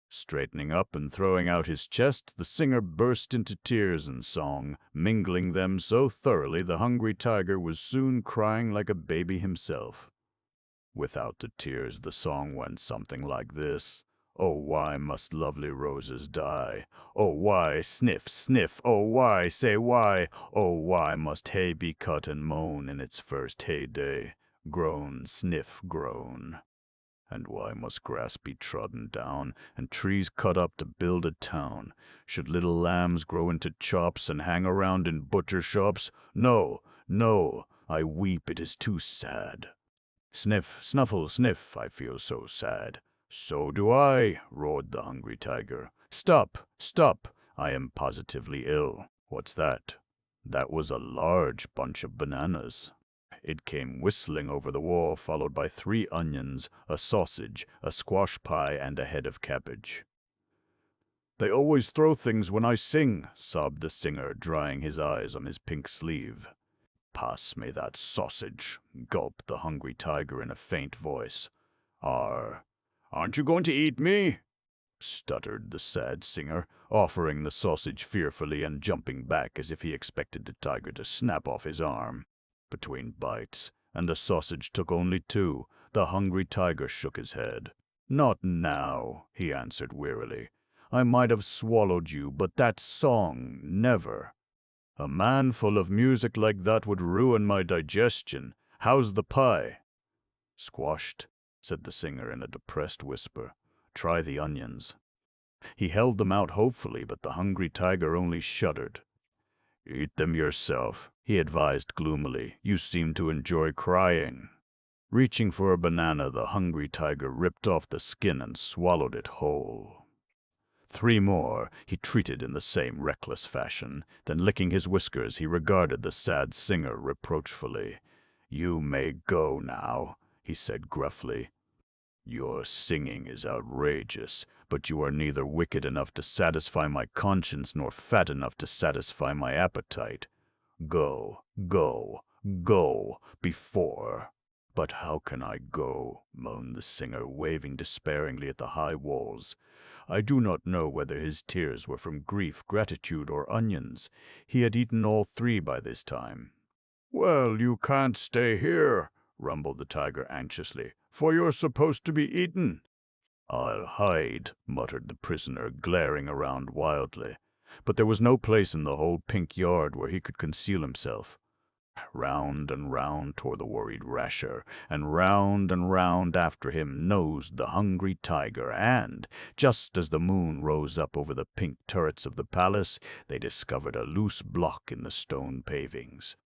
straightening up and throwing out his chest, the singer burst into tears and song, mingling them so thoroughly the hungry tiger was soon crying like a baby himself. Without the tears, the song went something like this. "Oh, why must lovely roses die? Oh, why, sniff, sniff, oh, why, say why? Oh, why must hay be cut and mown in its first heyday? Groan, sniff, groan. And why must grass be trodden down, and trees cut up to build a town? Should little lambs grow into chops and hang around in butcher shops? No, no, I weep, it is too sad. Sniff, snuffle, sniff, I feel so sad." "So do I," roared the hungry tiger. "Stop, stop, I am positively ill." "What's that?" That was a large bunch of bananas. It came whistling over the wall, followed by 3 onions, a sausage, a squash pie, and a head of cabbage. "They always throw things when I sing," sobbed the singer, drying his eyes on his pink sleeve. "Pass me that sausage," gulped the hungry tiger in a faint voice. "Aren't you going to eat me?" stuttered the sad singer, offering the sausage fearfully and jumping back as if he expected the tiger to snap off his arm. between bites, and the sausage took only 2. The hungry tiger shook his head. "Not now," he answered wearily. "I might have swallowed you, but that song, never. A man full of music like that would ruin my digestion. How's the pie?" "Squashed," said the singer in a depressed whisper. "Try the onions." He held them out hopefully, but the hungry tiger only shuddered. "Eat them yourself," he advised gloomily. "You seem to enjoy crying." Reaching for a banana, the hungry tiger ripped off the skin and swallowed it whole. 3 more he treated in the same reckless fashion. Then, licking his whiskers, he regarded the sad singer reproachfully. "You may go now," he said gruffly. "Your singing is outrageous, but you are neither wicked enough to satisfy my conscience nor fat enough to satisfy my appetite. Go, go, go, before—" "But how can I go?" moaned the singer, waving despairingly at the high walls. I do not know whether his tears were from grief, gratitude, or onions. He had eaten all 3 by this time. "Well, you can't stay here," rumbled the tiger anxiously, "for you're supposed to be eaten." "I'll hide," muttered the prisoner, glaring around wildly. But there was no place in the whole pink yard where he could conceal himself. Round and round tore the worried rasher, and round after him nosed the hungry tiger, and, just as the moon rose up over the pink turrets of the palace, they discovered a loose block in the stone pavings.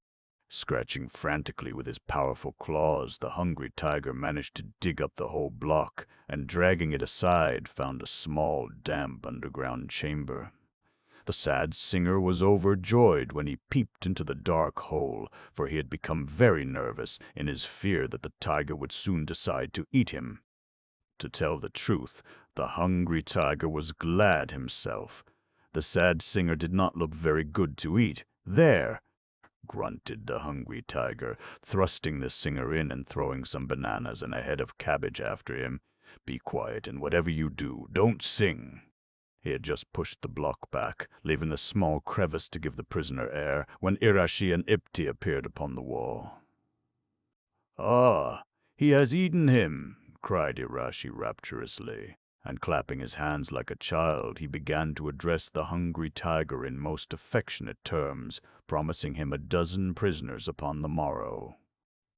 Scratching frantically with his powerful claws, the hungry tiger managed to dig up the whole block, and dragging it aside, found a small, damp underground chamber. The sad singer was overjoyed when he peeped into the dark hole, for he had become very nervous in his fear that the tiger would soon decide to eat him. To tell the truth, the hungry tiger was glad himself. The sad singer did not look very good to eat. "There!" grunted the hungry tiger, thrusting the singer in and throwing some bananas and a head of cabbage after him. "Be quiet, and whatever you do, don't sing." He had just pushed the block back, leaving a small crevice to give the prisoner air, when Irashi and Ipti appeared upon the wall. "Ah, he has eaten him!" cried Irashi rapturously, and clapping his hands like a child, he began to address the hungry tiger in most affectionate terms, promising him 12 prisoners upon the morrow.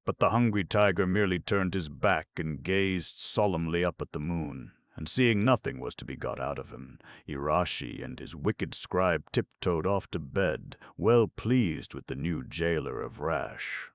But the hungry tiger merely turned his back and gazed solemnly up at the moon. And seeing nothing was to be got out of him, Irashi and his wicked scribe tiptoed off to bed, well pleased with the new jailer of Rash.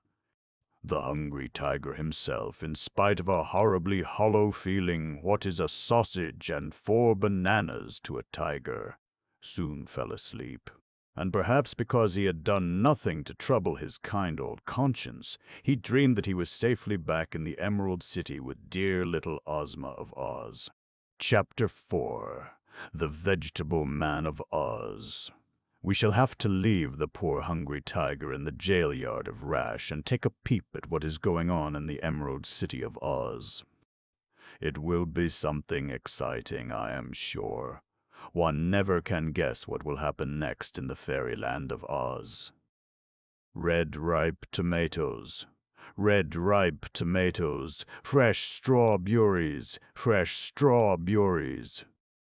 The hungry tiger himself, in spite of a horribly hollow feeling, what is a sausage and 4 bananas to a tiger, soon fell asleep. And perhaps because he had done nothing to trouble his kind old conscience, he dreamed that he was safely back in the Emerald City with dear little Ozma of Oz. Chapter 4. The Vegetable Man of Oz. We shall have to leave the poor hungry tiger in the jail yard of Rash and take a peep at what is going on in the Emerald City of Oz. It will be something exciting, I am sure. One never can guess what will happen next in the fairyland of Oz. Red ripe tomatoes. Red ripe tomatoes, fresh strawberries, fresh strawberries.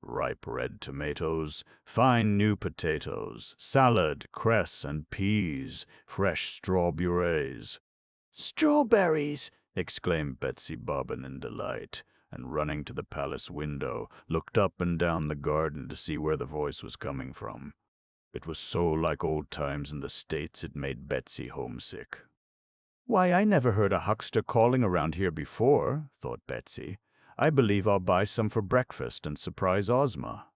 Ripe red tomatoes, fine new potatoes, salad, cress, and peas, fresh strawberries. "Strawberries!" exclaimed Betsy Bobbin in delight, and running to the palace window, looked up and down the garden to see where the voice was coming from. It was so like old times in the States it made Betsy homesick. "Why, I never heard a huckster calling around here before," thought Betsy. "I believe I'll buy some for breakfast and surprise Ozma."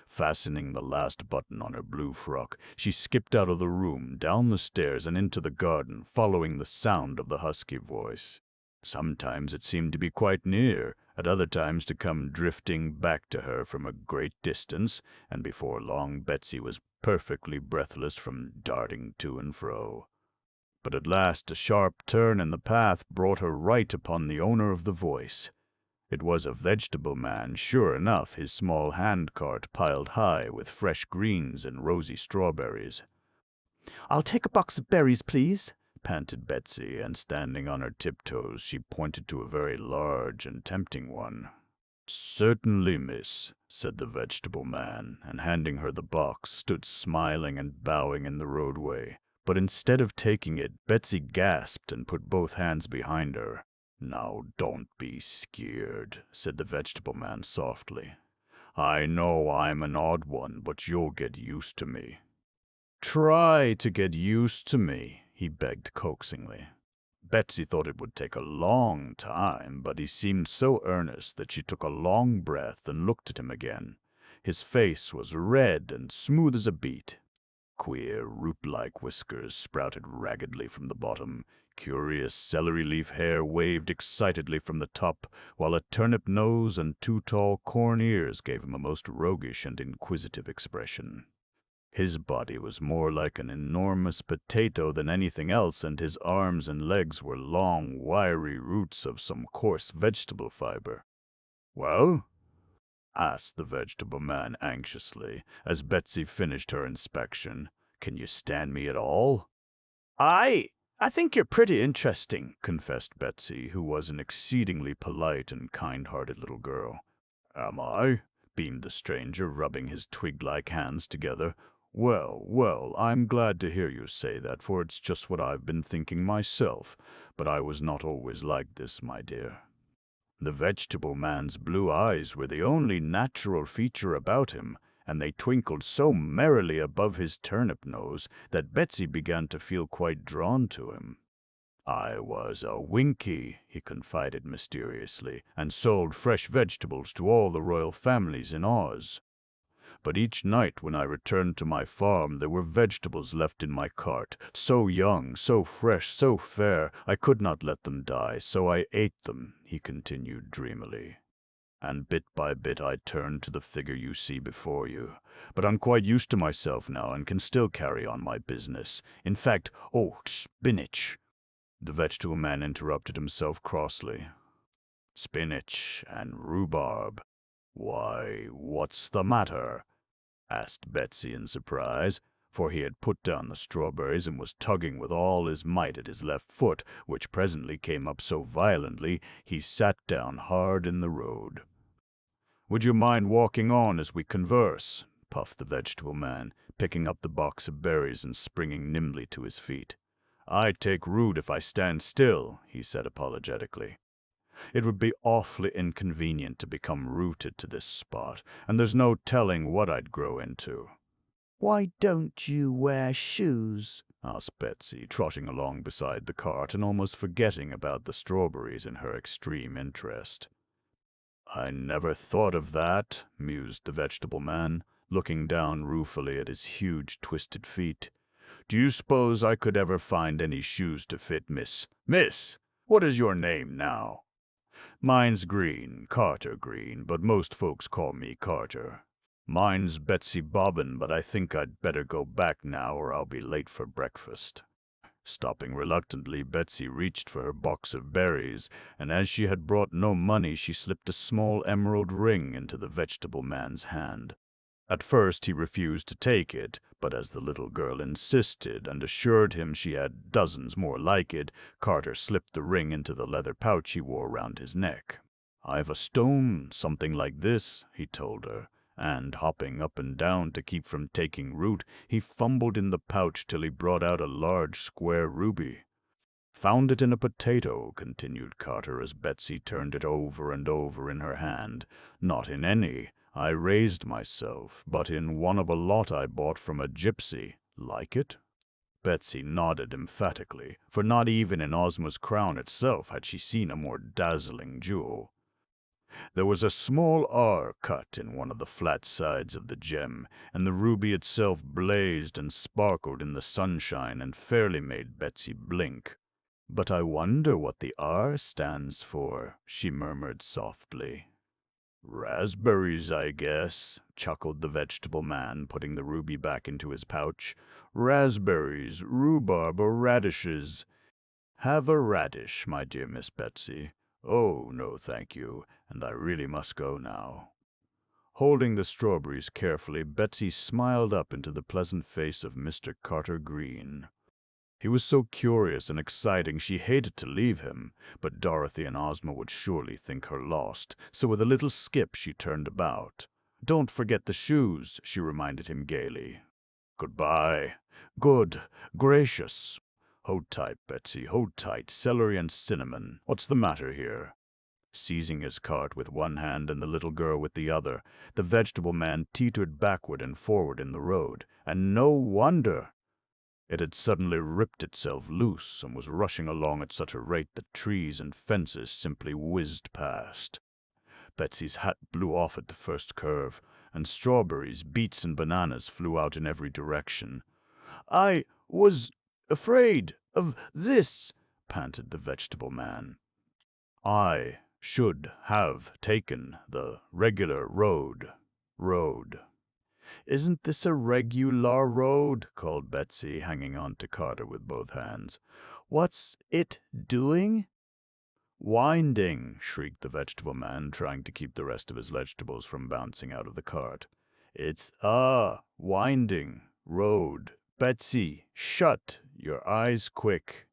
Fastening the last button on her blue frock, she skipped out of the room, down the stairs, and into the garden, following the sound of the husky voice. Sometimes it seemed to be quite near, at other times to come drifting back to her from a great distance, and before long Betsy was perfectly breathless from darting to and fro. But at last a sharp turn in the path brought her right upon the owner of the voice. It was a vegetable man, sure enough, his small hand-cart piled high with fresh greens and rosy strawberries. "I'll take a box of berries, please," panted Betsy, and standing on her tiptoes, she pointed to a very large and tempting one. "Certainly, miss," said the vegetable man, and handing her the box, stood smiling and bowing in the roadway. But instead of taking it, Betsy gasped and put both hands behind her. "Now don't be scared," said the vegetable man softly. "I know I'm an odd one, but you'll get used to me." "Try to get used to me," he begged coaxingly. Betsy thought it would take a long time, but he seemed so earnest that she took a long breath and looked at him again. His face was red and smooth as a beet. Queer root-like whiskers sprouted raggedly from the bottom. Curious celery-leaf hair waved excitedly from the top, while a turnip nose and two tall corn ears gave him a most roguish and inquisitive expression. His body was more like an enormous potato than anything else, and his arms and legs were long, wiry roots of some coarse vegetable fiber. "Well?" asked the vegetable man anxiously, as Betsy finished her inspection. "Can you stand me at all?" I think you're pretty interesting," confessed Betsy, who was an exceedingly polite and kind-hearted little girl. "Am I?" beamed the stranger, rubbing his twig-like hands together. "Well, well, I'm glad to hear you say that, for it's just what I've been thinking myself. But I was not always like this, my dear." The vegetable man's blue eyes were the only natural feature about him, and they twinkled so merrily above his turnip nose that Betsy began to feel quite drawn to him. "I was a Winkie," he confided mysteriously, "and sold fresh vegetables to all the royal families in Oz. But each night when I returned to my farm there were vegetables left in my cart, so young, so fresh, so fair, I could not let them die, so I ate them," he continued dreamily. "And bit by bit I turned to the figure you see before you. But I'm quite used to myself now and can still carry on my business. In fact, spinach!" The vegetable man interrupted himself crossly. "Spinach and rhubarb. Why, what's the matter?" asked Betsy in surprise, for he had put down the strawberries and was tugging with all his might at his left foot, which presently came up so violently he sat down hard in the road. "Would you mind walking on as we converse?" puffed the vegetable man, picking up the box of berries and springing nimbly to his feet. "I take root if I stand still," he said apologetically. "It would be awfully inconvenient to become rooted to this spot, and there's no telling what I'd grow into." "Why don't you wear shoes?" asked Betsy, trotting along beside the cart and almost forgetting about the strawberries in her extreme interest. "I never thought of that," mused the vegetable man, looking down ruefully at his huge twisted feet. "Do you suppose I could ever find any shoes to fit, miss? Miss, what is your name now?" "Mine's Green, Carter Green, but most folks call me Carter." "Mine's Betsy Bobbin, but I think I'd better go back now or I'll be late for breakfast." Stopping reluctantly, Betsy reached for her box of berries, and as she had brought no money, she slipped a small emerald ring into the vegetable man's hand. At first he refused to take it, but as the little girl insisted and assured him she had dozens more like it, Carter slipped the ring into the leather pouch he wore round his neck. "I've a stone, something like this," he told her, and, hopping up and down to keep from taking root, he fumbled in the pouch till he brought out a large square ruby. "Found it in a potato," continued Carter as Betsy turned it over and over in her hand. "Not in any. I raised myself, but in one of a lot I bought from a gypsy. Like it?" Betsy nodded emphatically, for not even in Ozma's crown itself had she seen a more dazzling jewel. There was a small R cut in one of the flat sides of the gem, and the ruby itself blazed and sparkled in the sunshine and fairly made Betsy blink. "But I wonder what the R stands for," she murmured softly. "Raspberries, I guess," chuckled the vegetable man, putting the ruby back into his pouch. "Raspberries, rhubarb, or radishes." "Have a radish, my dear Miss Betsy." "Oh, no, thank you, and I really must go now." Holding the strawberries carefully, Betsy smiled up into the pleasant face of Mr. Carter Green. He was so curious and exciting she hated to leave him, but Dorothy and Ozma would surely think her lost, so with a little skip she turned about. "Don't forget the shoes," she reminded him gaily. "Goodbye. Good gracious. Hold tight, Betsy, hold tight. Celery and cinnamon. What's the matter here?" Seizing his cart with one hand and the little girl with the other, the vegetable man teetered backward and forward in the road, and no wonder! It had suddenly ripped itself loose and was rushing along at such a rate that trees and fences simply whizzed past. Betsy's hat blew off at the first curve, and strawberries, beets, and bananas flew out in every direction. "I was afraid of this," panted the vegetable man. "I should have taken the regular road. "Isn't this a regular road?" called Betsy, hanging on to Carter with both hands. "What's it doing?" "Winding!" shrieked the vegetable man, trying to keep the rest of his vegetables from bouncing out of the cart. "It's a winding road. Betsy, shut your eyes quick."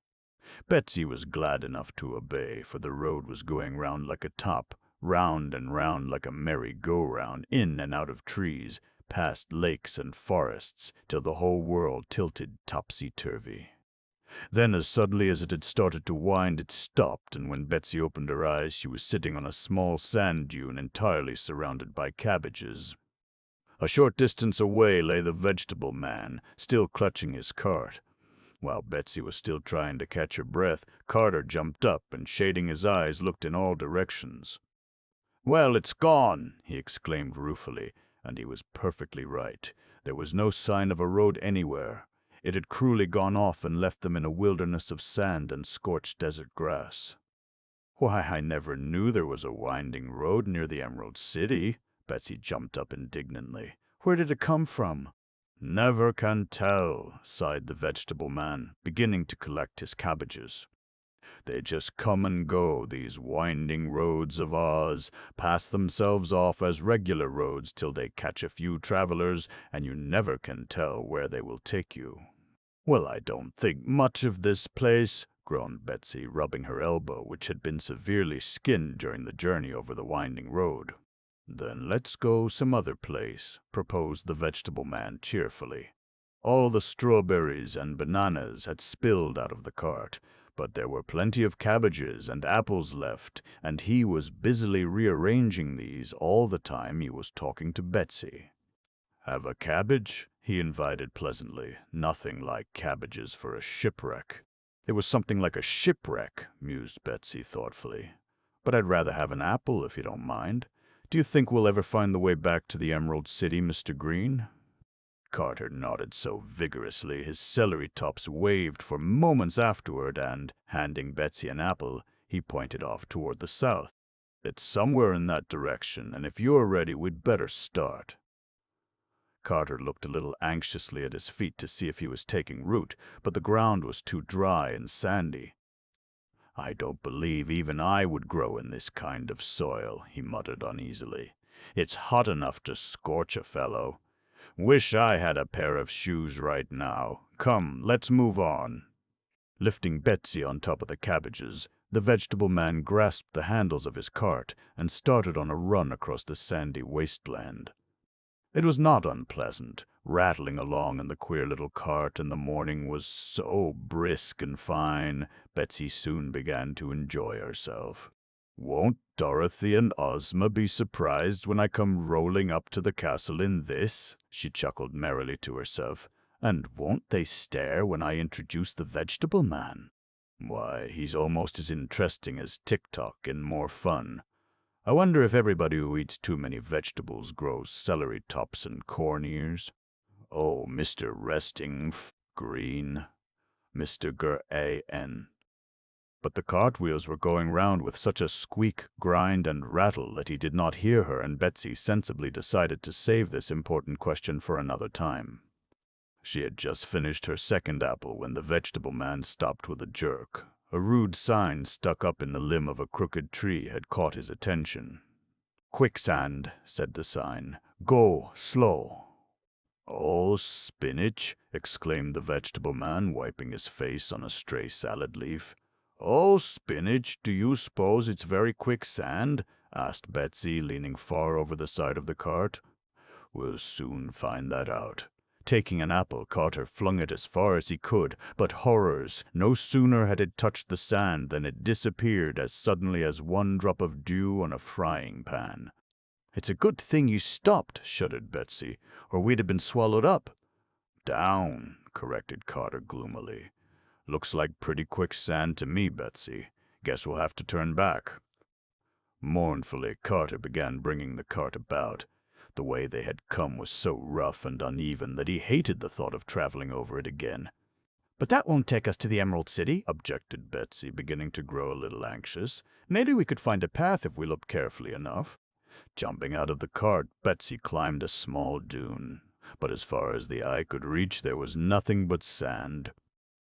Betsy was glad enough to obey, for the road was going round like a top, round and round like a merry-go-round, in and out of trees, past lakes and forests, till the whole world tilted topsy-turvy. Then, as suddenly as it had started to wind, it stopped, and when Betsy opened her eyes, she was sitting on a small sand dune entirely surrounded by cabbages. A short distance away lay the vegetable man, still clutching his cart. While Betsy was still trying to catch her breath, Carter jumped up and, shading his eyes, looked in all directions. "Well, it's gone!" he exclaimed ruefully, and he was perfectly right. There was no sign of a road anywhere. It had cruelly gone off and left them in a wilderness of sand and scorched desert grass. "Why, I never knew there was a winding road near the Emerald City!" Betsy jumped up indignantly. "Where did it come from?" "Never can tell," sighed the vegetable man, beginning to collect his cabbages. "They just come and go, these winding roads of Oz, pass themselves off as regular roads till they catch a few travelers, and you never can tell where they will take you." "Well, I don't think much of this place," groaned Betsy, rubbing her elbow, which had been severely skinned during the journey over the winding road. "Then let's go some other place," proposed the vegetable man cheerfully. All the strawberries and bananas had spilled out of the cart, but there were plenty of cabbages and apples left, and he was busily rearranging these all the time he was talking to Betsy. "Have a cabbage?" he invited pleasantly. "Nothing like cabbages for a shipwreck." "It was something like a shipwreck," mused Betsy thoughtfully. "But I'd rather have an apple, if you don't mind. Do you think we'll ever find the way back to the Emerald City, Mr. Green?" Carter nodded so vigorously his celery tops waved for moments afterward, and, handing Betsy an apple, he pointed off toward the south. "It's somewhere in that direction, and if you're ready, we'd better start." Carter looked a little anxiously at his feet to see if he was taking root, but the ground was too dry and sandy. "I don't believe even I would grow in this kind of soil," he muttered uneasily. "It's hot enough to scorch a fellow. Wish I had a pair of shoes right now. Come, let's move on." Lifting Betsy on top of the cabbages, the vegetable man grasped the handles of his cart and started on a run across the sandy wasteland. It was not unpleasant, rattling along in the queer little cart, and the morning was so brisk and fine, Betsy soon began to enjoy herself. "Won't Dorothy and Ozma be surprised when I come rolling up to the castle in this?" she chuckled merrily to herself. "And won't they stare when I introduce the vegetable man? Why, he's almost as interesting as Tick-Tock and more fun. I wonder if everybody who eats too many vegetables grows celery tops and corn ears. Oh, Mr. Green, Mr. Gran. But the cartwheels were going round with such a squeak, grind, and rattle that he did not hear her, and Betsy sensibly decided to save this important question for another time. She had just finished her second apple when the vegetable man stopped with a jerk. A rude sign stuck up in the limb of a crooked tree had caught his attention. "Quicksand," said the sign. "Go slow." "Oh, spinach!" exclaimed the vegetable man, wiping his face on a stray salad leaf. "Oh, spinach, do you suppose it's very quicksand?" asked Betsy, leaning far over the side of the cart. "We'll soon find that out." Taking an apple, Carter flung it as far as he could, but horrors! No sooner had it touched the sand than it disappeared as suddenly as one drop of dew on a frying pan. "It's a good thing you stopped," shuddered Betsy, "or we'd have been swallowed up." "Down," corrected Carter gloomily. "Looks like pretty quicksand to me, Betsy. Guess we'll have to turn back." Mournfully, Carter began bringing the cart about. The way they had come was so rough and uneven that he hated the thought of traveling over it again. "But that won't take us to the Emerald City," objected Betsy, beginning to grow a little anxious. "Maybe we could find a path if we looked carefully enough." Jumping out of the cart, Betsy climbed a small dune. But as far as the eye could reach, there was nothing but sand.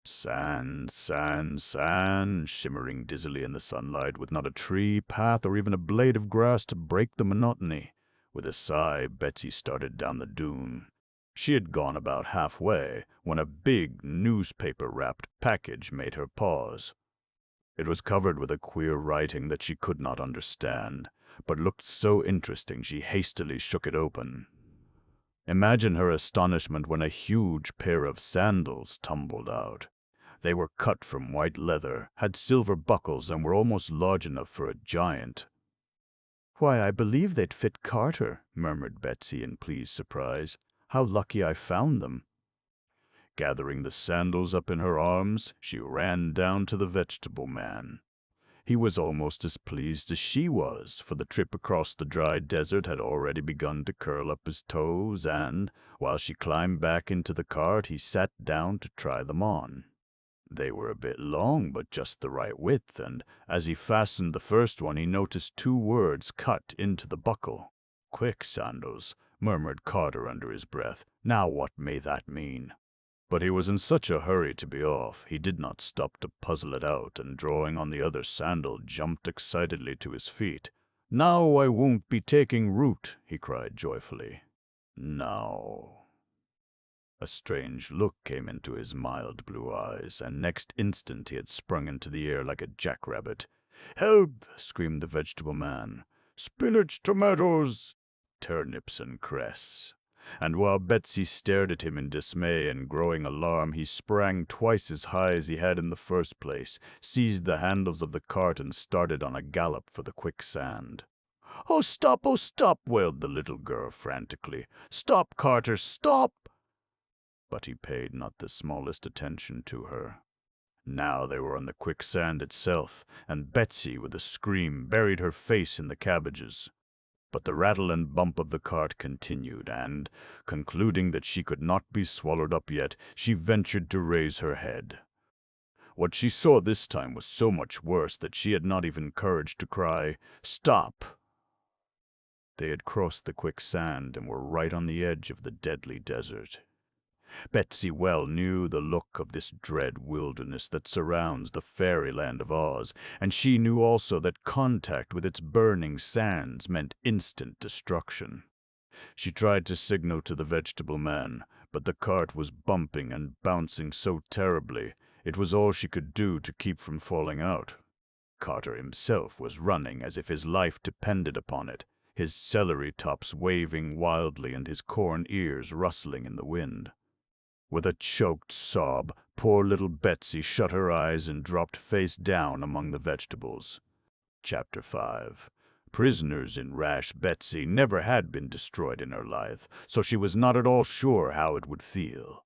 Sand, sand, sand, shimmering dizzily in the sunlight, with not a tree, path, or even a blade of grass to break the monotony. With a sigh, Betsy started down the dune. She had gone about halfway when a big, newspaper-wrapped package made her pause. It was covered with a queer writing that she could not understand, but looked so interesting she hastily shook it open. Imagine her astonishment when a huge pair of sandals tumbled out. They were cut from white leather, had silver buckles, and were almost large enough for a giant. "Why, I believe they'd fit Carter," murmured Betsy in pleased surprise. "How lucky I found them." Gathering the sandals up in her arms, she ran down to the vegetable man. He was almost as pleased as she was, for the trip across the dry desert had already begun to curl up his toes, and, while she climbed back into the cart, he sat down to try them on. They were a bit long, but just the right width, and as he fastened the first one, he noticed 2 words cut into the buckle. "Quick, sandals," murmured Carter under his breath. "Now what may that mean?" But he was in such a hurry to be off, he did not stop to puzzle it out, and drawing on the other sandal, jumped excitedly to his feet. "Now I won't be taking root," he cried joyfully. "Now." A strange look came into his mild blue eyes, and next instant he had sprung into the air like a jackrabbit. "Help!" screamed the vegetable man. "Spinach, tomatoes, turnips, and cress." And while Betsy stared at him in dismay and growing alarm, he sprang twice as high as he had in the first place, seized the handles of the cart, and started on a gallop for the quicksand. Oh, stop, wailed the little girl frantically. "Stop, Carter, stop!" But he paid not the smallest attention to her. Now they were on the quicksand itself, and Betsy, with a scream, buried her face in the cabbages. But the rattle and bump of the cart continued, and, concluding that she could not be swallowed up yet, she ventured to raise her head. What she saw this time was so much worse that she had not even courage to cry, "Stop!" They had crossed the quicksand and were right on the edge of the deadly desert. Betsy well knew the look of this dread wilderness that surrounds the fairyland of Oz, and she knew also that contact with its burning sands meant instant destruction. She tried to signal to the vegetable man, but the cart was bumping and bouncing so terribly, it was all she could do to keep from falling out. Carter himself was running as if his life depended upon it, his celery tops waving wildly and his corn ears rustling in the wind. With a choked sob, poor little Betsy shut her eyes and dropped face down among the vegetables. Chapter 5. Prisoners in Rash Betsy never had been destroyed in her life, so she was not at all sure how it would feel.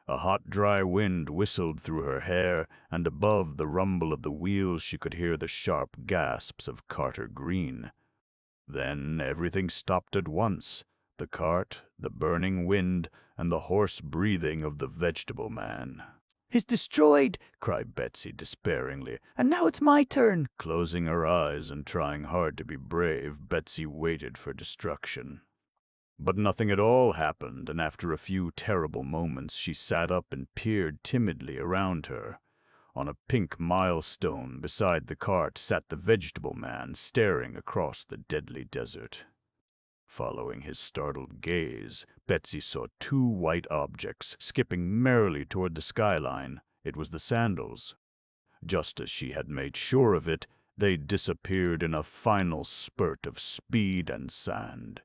A hot, dry wind whistled through her hair, and above the rumble of the wheels she could hear the sharp gasps of Carter Green. Then everything stopped at once. The cart, the burning wind, and the hoarse breathing of the vegetable man. "He's destroyed!" cried Betsy despairingly. "And now it's my turn!" Closing her eyes and trying hard to be brave, Betsy waited for destruction. But nothing at all happened, and after a few terrible moments she sat up and peered timidly around her. On a pink milestone beside the cart sat the vegetable man, staring across the deadly desert. Following his startled gaze, Betsy saw two white objects skipping merrily toward the skyline. It was the sandals. Just as she had made sure of it, they disappeared in a final spurt of speed and sand.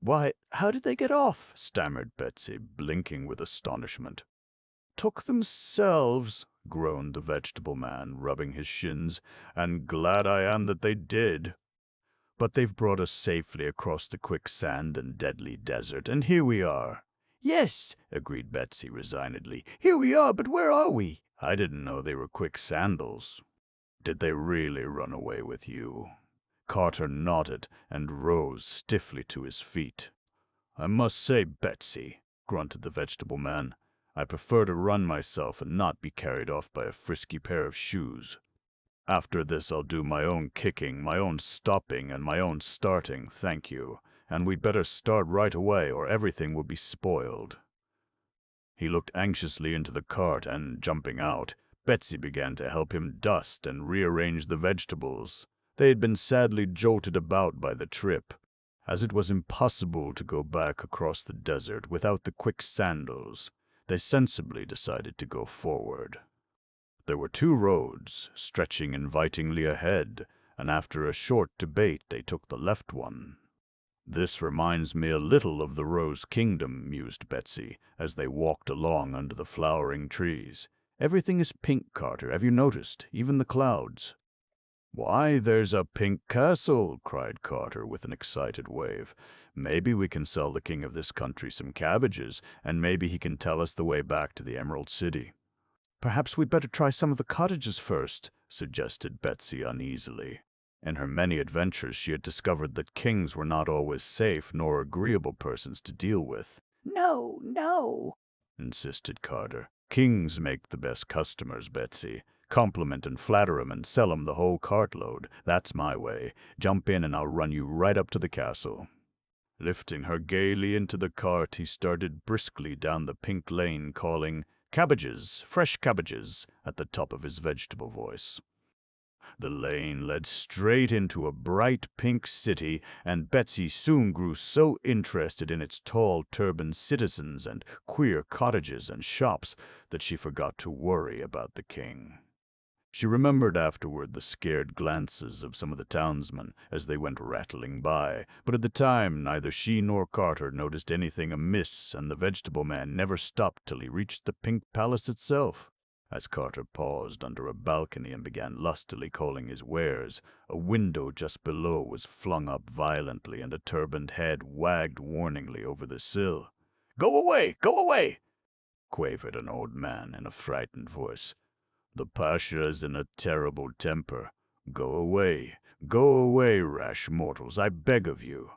Why, how did they get off? Stammered Betsy, blinking with astonishment. Took themselves, groaned the vegetable man, rubbing his shins, and glad I am that they did. But they've brought us safely across the quicksand and deadly desert, and here we are. Yes, agreed Betsy resignedly. Here we are, but where are we? I didn't know they were quicksandals. Did they really run away with you? Carter nodded and rose stiffly to his feet. I must say, Betsy, grunted the vegetable man, I prefer to run myself and not be carried off by a frisky pair of shoes. After this I'll do my own kicking, my own stopping, and my own starting, thank you, and we'd better start right away or everything will be spoiled. He looked anxiously into the cart and, jumping out, Betsy began to help him dust and rearrange the vegetables. They had been sadly jolted about by the trip. As it was impossible to go back across the desert without the quicksandals, they sensibly decided to go forward. There were two roads, stretching invitingly ahead, and after a short debate they took the left one. This reminds me a little of the Rose Kingdom, mused Betsy, as they walked along under the flowering trees. Everything is pink, Carter, have you noticed? Even the clouds. Why, there's a pink castle, cried Carter with an excited wave. Maybe we can sell the king of this country some cabbages, and maybe he can tell us the way back to the Emerald City. Perhaps we'd better try some of the cottages first, suggested Betsy uneasily. In her many adventures she had discovered that kings were not always safe nor agreeable persons to deal with. No, no, insisted Carter. Kings make the best customers, Betsy. Compliment and flatter 'em and sell 'em the whole cartload. That's my way. Jump in and I'll run you right up to the castle. Lifting her gaily into the cart, he started briskly down the pink lane, calling, "Cabbages, fresh cabbages," at the top of his vegetable voice. The lane led straight into a bright pink city, and Betsy soon grew so interested in its tall turbaned citizens and queer cottages and shops that she forgot to worry about the king. She remembered afterward the scared glances of some of the townsmen as they went rattling by, but at the time neither she nor Carter noticed anything amiss, and the vegetable man never stopped till he reached the pink palace itself. As Carter paused under a balcony and began lustily calling his wares, a window just below was flung up violently and a turbaned head wagged warningly over the sill. "Go away! Go away!" quavered an old man in a frightened voice. "The Pasha is in a terrible temper. Go away, rash mortals, I beg of you."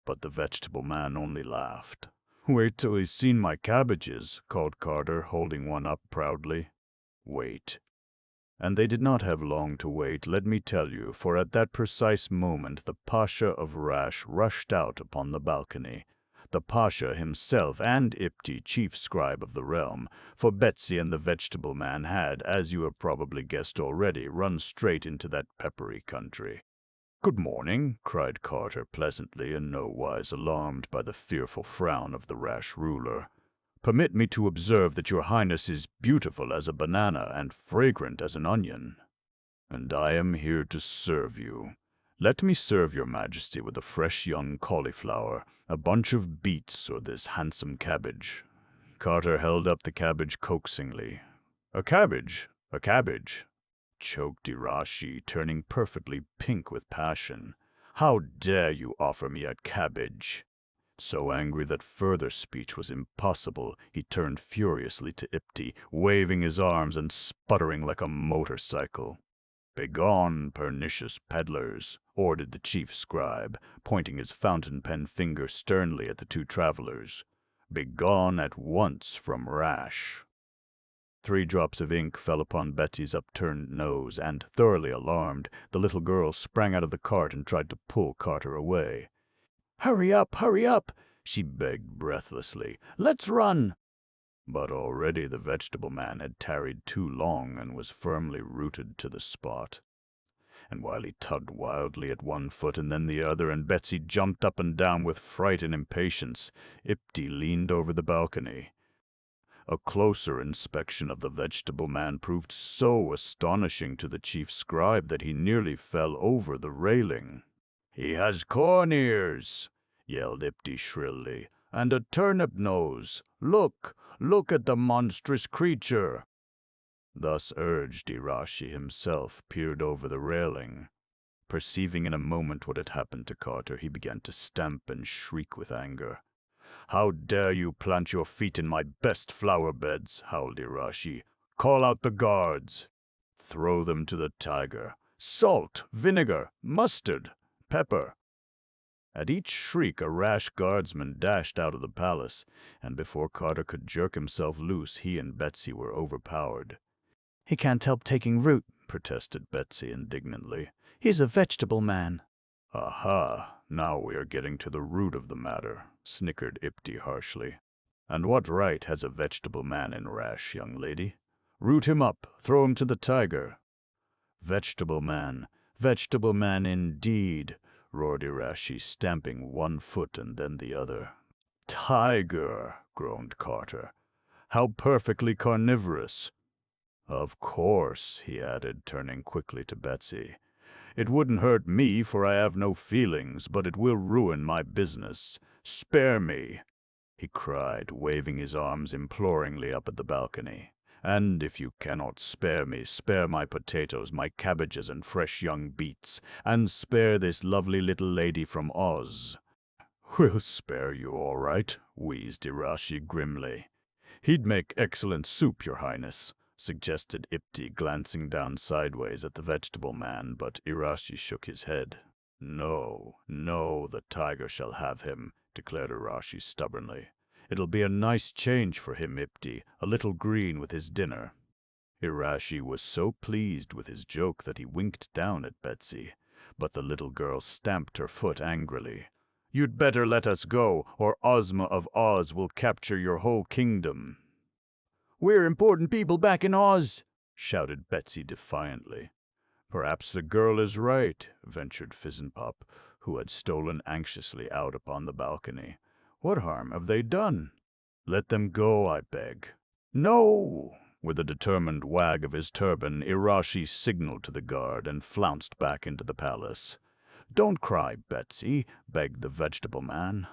But the vegetable man only laughed. "Wait till he's seen my cabbages," called Carter, holding one up proudly. Wait. And they did not have long to wait, let me tell you, for at that precise moment the Pasha of Rash rushed out upon the balcony. The Pasha himself and Ipti, chief scribe of the realm, for Betsy and the vegetable man had, as you have probably guessed already, run straight into that peppery country. "Good morning," cried Carter pleasantly, in no wise alarmed by the fearful frown of the rash ruler. "Permit me to observe that your highness is beautiful as a banana and fragrant as an onion. And I am here to serve you. Let me serve your majesty with a fresh young cauliflower, a bunch of beets, or this handsome cabbage." Carter held up the cabbage coaxingly. A cabbage, choked Irashi, turning perfectly pink with passion. "How dare you offer me a cabbage?" So angry that further speech was impossible, he turned furiously to Ipti, waving his arms and sputtering like a motorcycle. "Begone, pernicious peddlers," ordered the chief scribe, pointing his fountain pen finger sternly at the two travelers. "Begone at once from Rash." 3 drops of ink fell upon Betsy's upturned nose, and, thoroughly alarmed, the little girl sprang out of the cart and tried to pull Carter away. Hurry up, she begged breathlessly. "Let's run." But already the vegetable man had tarried too long and was firmly rooted to the spot. And while he tugged wildly at one foot and then the other, and Betsy jumped up and down with fright and impatience, Ipty leaned over the balcony. A closer inspection of the vegetable man proved so astonishing to the chief scribe that he nearly fell over the railing. "He has corn ears," yelled Ipty shrilly, "and a turnip nose. Look, look at the monstrous creature." Thus urged, Irashi himself peered over the railing. Perceiving in a moment what had happened to Carter, he began to stamp and shriek with anger. "How dare you plant your feet in my best flower beds?" howled Irashi. "Call out the guards. Throw them to the tiger. Salt, vinegar, mustard, pepper." At each shriek a rash guardsman dashed out of the palace, and before Carter could jerk himself loose, he and Betsy were overpowered. "He can't help taking root," protested Betsy indignantly. "He's a vegetable man." "Aha, now we are getting to the root of the matter," snickered Ipty harshly. "And what right has a vegetable man in Rash, young lady? Root him up, throw him to the tiger." Vegetable man indeed," roared Irashi, stamping one foot and then the other. "Tiger," groaned Carter. "How perfectly carnivorous." "Of course," he added, turning quickly to Betsy. "It wouldn't hurt me, for I have no feelings, but it will ruin my business. Spare me," he cried, waving his arms imploringly up at the balcony. "And if you cannot spare me, spare my potatoes, my cabbages, and fresh young beets, and spare this lovely little lady from Oz." "We'll spare you, all right," wheezed Irashi grimly. "He'd make excellent soup, your highness," suggested Ipty, glancing down sideways at the vegetable man, but Irashi shook his head. "No, no, the tiger shall have him," declared Irashi stubbornly. "It'll be a nice change for him, Ipty, a little green with his dinner." Irashi was so pleased with his joke that he winked down at Betsy, but the little girl stamped her foot angrily. "You'd better let us go, or Ozma of Oz will capture your whole kingdom." "We're important people back in Oz," shouted Betsy defiantly. "Perhaps the girl is right," ventured Fizzenpop, who had stolen anxiously out upon the balcony. "What harm have they done? Let them go, I beg." "No!" With a determined wag of his turban, Irashi signaled to the guard and flounced back into the palace. "Don't cry, Betsy," begged the vegetable man.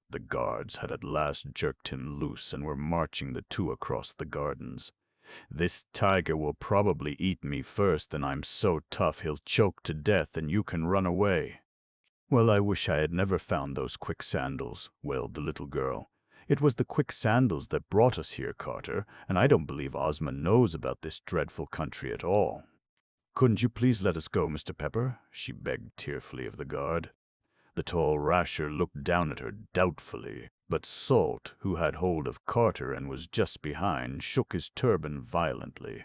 The guards had at last jerked him loose and were marching the two across the gardens. "This tiger will probably eat me first, and I'm so tough he'll choke to death and you can run away." "Well, I wish I had never found those quick sandals," wailed the little girl. "It was the quick sandals that brought us here, Carter, and I don't believe Ozma knows about this dreadful country at all." "Couldn't you please let us go, Mr. Pepper?" she begged tearfully of the guard. The tall rasher looked down at her doubtfully, but Salt, who had hold of Carter and was just behind, shook his turban violently.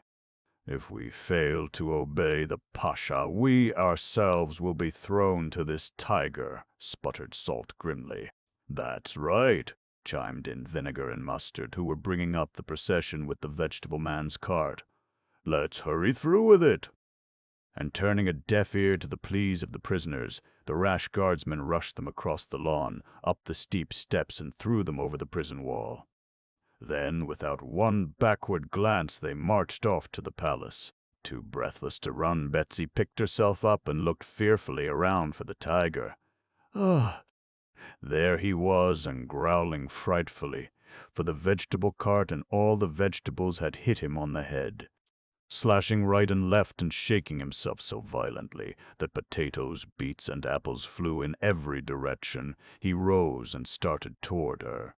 "If we fail to obey the Pasha, we ourselves will be thrown to this tiger," sputtered Salt grimly. "That's right," chimed in Vinegar and Mustard, who were bringing up the procession with the vegetable man's cart. "Let's hurry through with it." And turning a deaf ear to the pleas of the prisoners, the rash guardsmen rushed them across the lawn, up the steep steps, and threw them over the prison wall. Then, without one backward glance, they marched off to the palace. Too breathless to run, Betsy picked herself up and looked fearfully around for the tiger. Ah! There he was, and growling frightfully, for the vegetable cart and all the vegetables had hit him on the head, slashing right and left and shaking himself so violently that potatoes, beets, and apples flew in every direction. He rose and started toward her.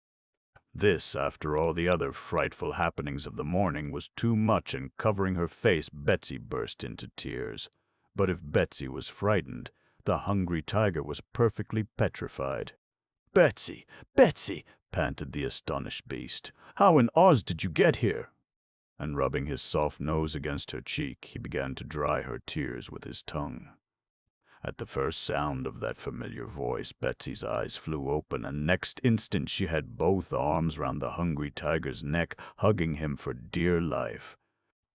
This, after all the other frightful happenings of the morning, was too much, and covering her face, Betsy burst into tears. But if Betsy was frightened, the hungry tiger was perfectly petrified. "Betsy, Betsy," panted the astonished beast, "how in Oz did you get here?" And rubbing his soft nose against her cheek, he began to dry her tears with his tongue. At the first sound of that familiar voice, Betsy's eyes flew open, and next instant she had both arms round the hungry tiger's neck, hugging him for dear life.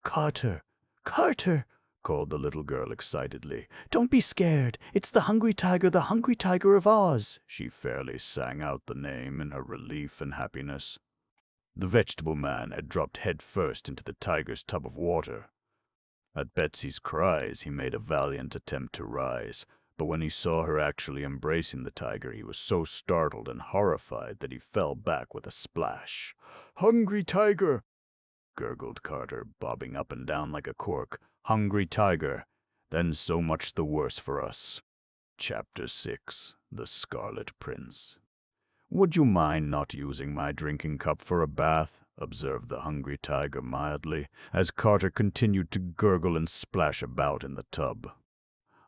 "Carter! Carter!" called the little girl excitedly. "Don't be scared. It's the Hungry Tiger of Oz." She fairly sang out the name in her relief and happiness. The vegetable man had dropped head first into the tiger's tub of water. At Betsy's cries, he made a valiant attempt to rise, but when he saw her actually embracing the tiger, he was so startled and horrified that he fell back with a splash. "Hungry Tiger!" gurgled Carter, bobbing up and down like a cork. "Hungry Tiger! Then so much the worse for us." Chapter 6. The Scarlet Prince. "Would you mind not using my drinking cup for a bath?" observed the Hungry Tiger mildly, as Carter continued to gurgle and splash about in the tub.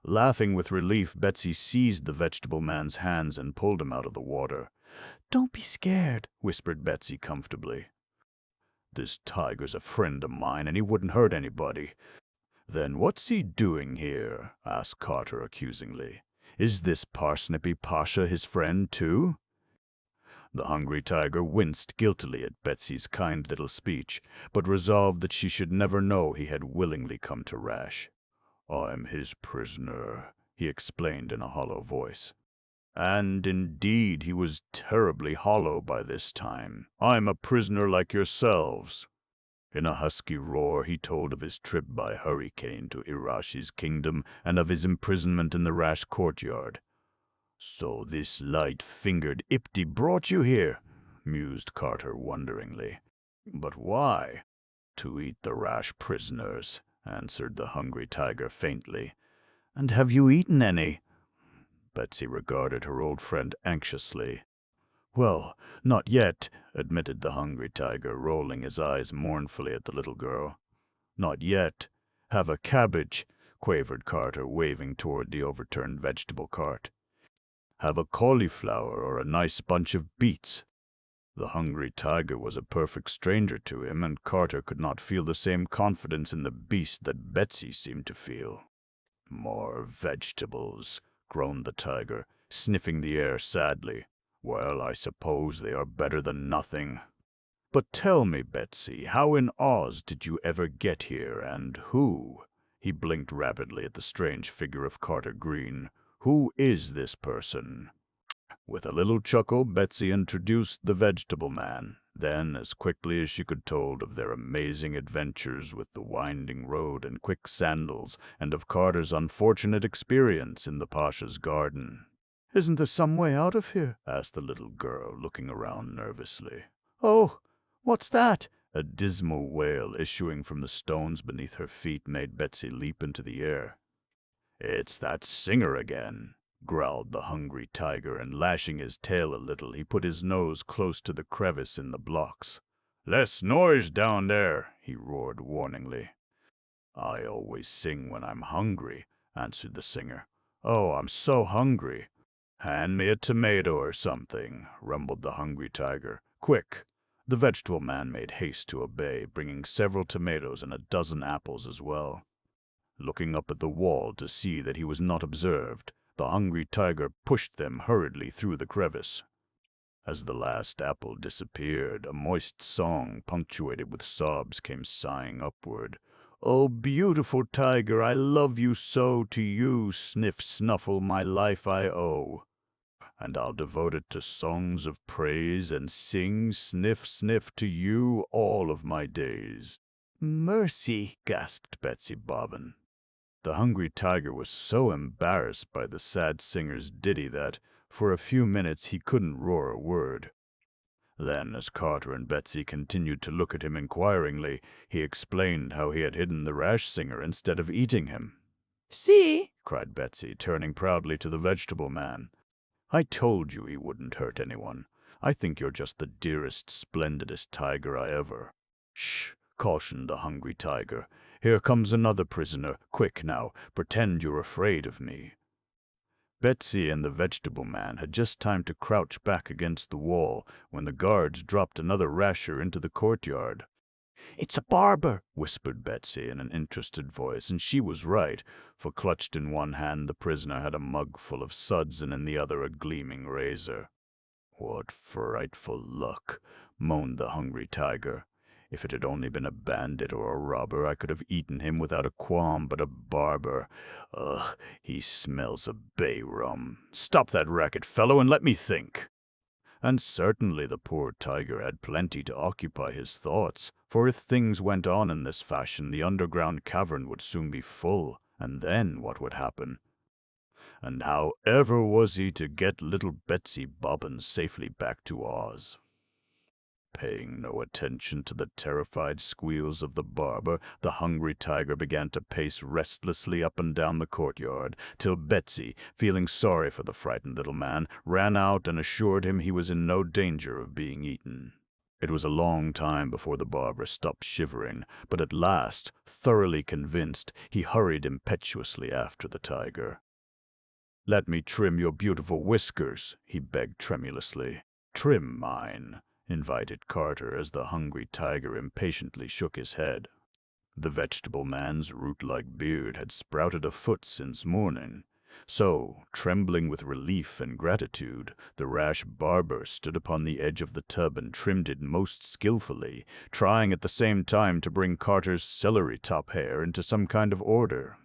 Laughing with relief, Betsy seized the vegetable man's hands and pulled him out of the water. "Don't be scared," whispered Betsy comfortably. "This tiger's a friend of mine, and he wouldn't hurt anybody." "Then what's he doing here?" asked Carter accusingly. "Is this Parsnippy Pasha his friend, too?" The Hungry Tiger winced guiltily at Betsy's kind little speech, but resolved that she should never know he had willingly come to Rash. "I'm his prisoner," he explained in a hollow voice. And indeed he was terribly hollow by this time. "I'm a prisoner like yourselves." In a husky roar, he told of his trip by hurricane to Irashi's kingdom and of his imprisonment in the Rash courtyard. "So this light-fingered Ipti brought you here," mused Carter wonderingly. "But why?" "To eat the Rash prisoners," answered the Hungry Tiger faintly. "And have you eaten any?" Betsy regarded her old friend anxiously. "Well, not yet," admitted the Hungry Tiger, rolling his eyes mournfully at the little girl. "Not yet. Have a cabbage," quavered Carter, waving toward the overturned vegetable cart. "Have a cauliflower or a nice bunch of beets." The Hungry Tiger was a perfect stranger to him, and Carter could not feel the same confidence in the beast that Betsy seemed to feel. "More vegetables," groaned the tiger, sniffing the air sadly. "Well, I suppose they are better than nothing. But tell me, Betsy, how in Oz did you ever get here, and who?" He blinked rapidly at the strange figure of Carter Green. "Who is this person?" With a little chuckle, Betsy introduced the vegetable man. Then, as quickly as she could, told of their amazing adventures with the winding road and quick sandals, and of Carter's unfortunate experience in the Pasha's garden. "Isn't there some way out of here?" asked the little girl, looking around nervously. "Oh, what's that?" A dismal wail issuing from the stones beneath her feet made Betsy leap into the air. "It's that singer again," growled the Hungry Tiger, and lashing his tail a little, he put his nose close to the crevice in the blocks. "Less noise down there," he roared warningly. "I always sing when I'm hungry," answered the singer. "Oh, I'm so hungry." "Hand me a tomato or something," rumbled the Hungry Tiger. "Quick!" The vegetable man made haste to obey, bringing several tomatoes and a dozen apples as well. Looking up at the wall to see that he was not observed, the Hungry Tiger pushed them hurriedly through the crevice. As the last apple disappeared, a moist song punctuated with sobs came sighing upward. "Oh, beautiful tiger, I love you so, to you, sniff snuffle, my life I owe. And I'll devote it to songs of praise and sing sniff sniff to you all of my days." "Mercy," gasped Betsy Bobbin. The Hungry Tiger was so embarrassed by the sad singer's ditty that, for a few minutes, he couldn't roar a word. Then, as Carter and Betsy continued to look at him inquiringly, he explained how he had hidden the Rash singer instead of eating him. "See?" cried Betsy, turning proudly to the vegetable man. "I told you he wouldn't hurt anyone. I think you're just the dearest, splendidest tiger I ever—" "Shh!" cautioned the Hungry Tiger. "Here comes another prisoner. Quick now, pretend you're afraid of me." Betsy and the vegetable man had just time to crouch back against the wall when the guards dropped another rasher into the courtyard. "It's a barber," whispered Betsy in an interested voice, and she was right, for clutched in one hand the prisoner had a mug full of suds and in the other a gleaming razor. "What frightful luck," moaned the Hungry Tiger. If it had only been a bandit or a robber, I could have eaten him without a qualm, but a barber. Ugh, he smells of bay rum. Stop that racket, fellow, and let me think. And certainly the poor tiger had plenty to occupy his thoughts, for if things went on in this fashion, the underground cavern would soon be full, and then what would happen? And how ever was he to get little Betsy Bobbins safely back to Oz? Paying no attention to the terrified squeals of the barber, the hungry tiger began to pace restlessly up and down the courtyard, till Betsy, feeling sorry for the frightened little man, ran out and assured him he was in no danger of being eaten. It was a long time before the barber stopped shivering, but at last, thoroughly convinced, he hurried impetuously after the tiger. "Let me trim your beautiful whiskers," he begged tremulously. "Trim mine," invited Carter as the hungry tiger impatiently shook his head. The vegetable man's root-like beard had sprouted a foot since morning. So, trembling with relief and gratitude, the rash barber stood upon the edge of the tub and trimmed it most skillfully, trying at the same time to bring Carter's celery-top hair into some kind of order.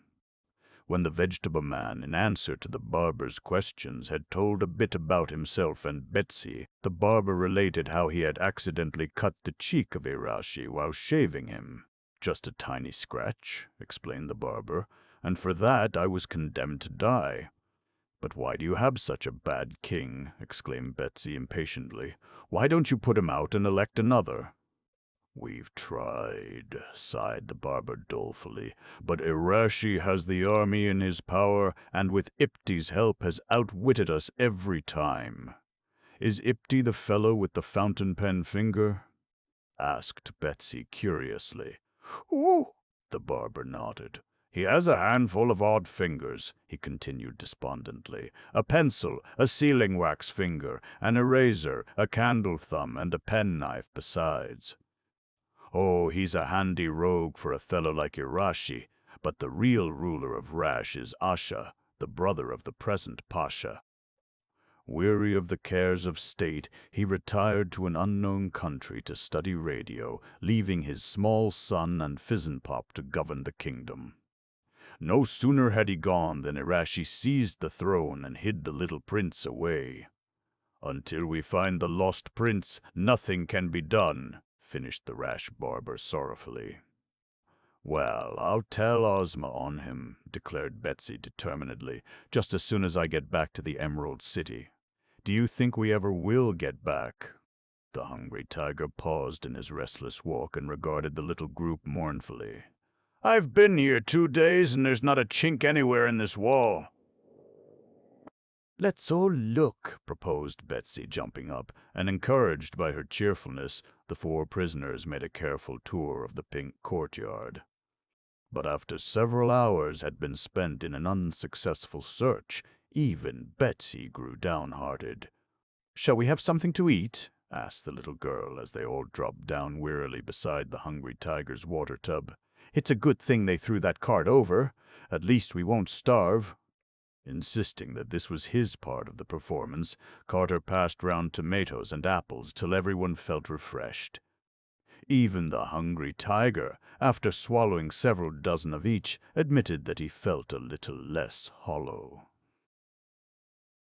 When the vegetable man, in answer to the barber's questions, had told a bit about himself and Betsy, the barber related how he had accidentally cut the cheek of Irashi while shaving him. "Just a tiny scratch," explained the barber, "and for that I was condemned to die." "But why do you have such a bad king?" exclaimed Betsy impatiently. "Why don't you put him out and elect another?" "We've tried," sighed the barber dolefully, "but Irashi has the army in his power, and with Ipti's help has outwitted us every time." "Is Ipti the fellow with the fountain pen finger?" asked Betsy curiously. "Ooh!" the barber nodded. "He has a handful of odd fingers," he continued despondently. "A pencil, a sealing-wax finger, an eraser, a candle thumb, and a penknife besides. Oh, he's a handy rogue for a fellow like Irashi, but the real ruler of Rash is Asha, the brother of the present Pasha." Weary of the cares of state, he retired to an unknown country to study radio, leaving his small son and Fizzenpop to govern the kingdom. No sooner had he gone than Irashi seized the throne and hid the little prince away. "Until we find the lost prince, nothing can be done," finished the rash barber sorrowfully. "Well, I'll tell Ozma on him," declared Betsy determinedly, "just as soon as I get back to the Emerald City." "Do you think we ever will get back?" The hungry tiger paused in his restless walk and regarded the little group mournfully. "I've been here 2 days and there's not a chink anywhere in this wall." "Let's all look," proposed Betsy, jumping up, and encouraged by her cheerfulness, the 4 prisoners made a careful tour of the pink courtyard. But after several hours had been spent in an unsuccessful search, even Betsy grew downhearted. "Shall we have something to eat?" asked the little girl as they all dropped down wearily beside the hungry tiger's water tub. "It's a good thing they threw that cart over. At least we won't starve." Insisting that this was his part of the performance, Carter passed round tomatoes and apples till everyone felt refreshed. Even the hungry tiger, after swallowing several dozen of each, admitted that he felt a little less hollow.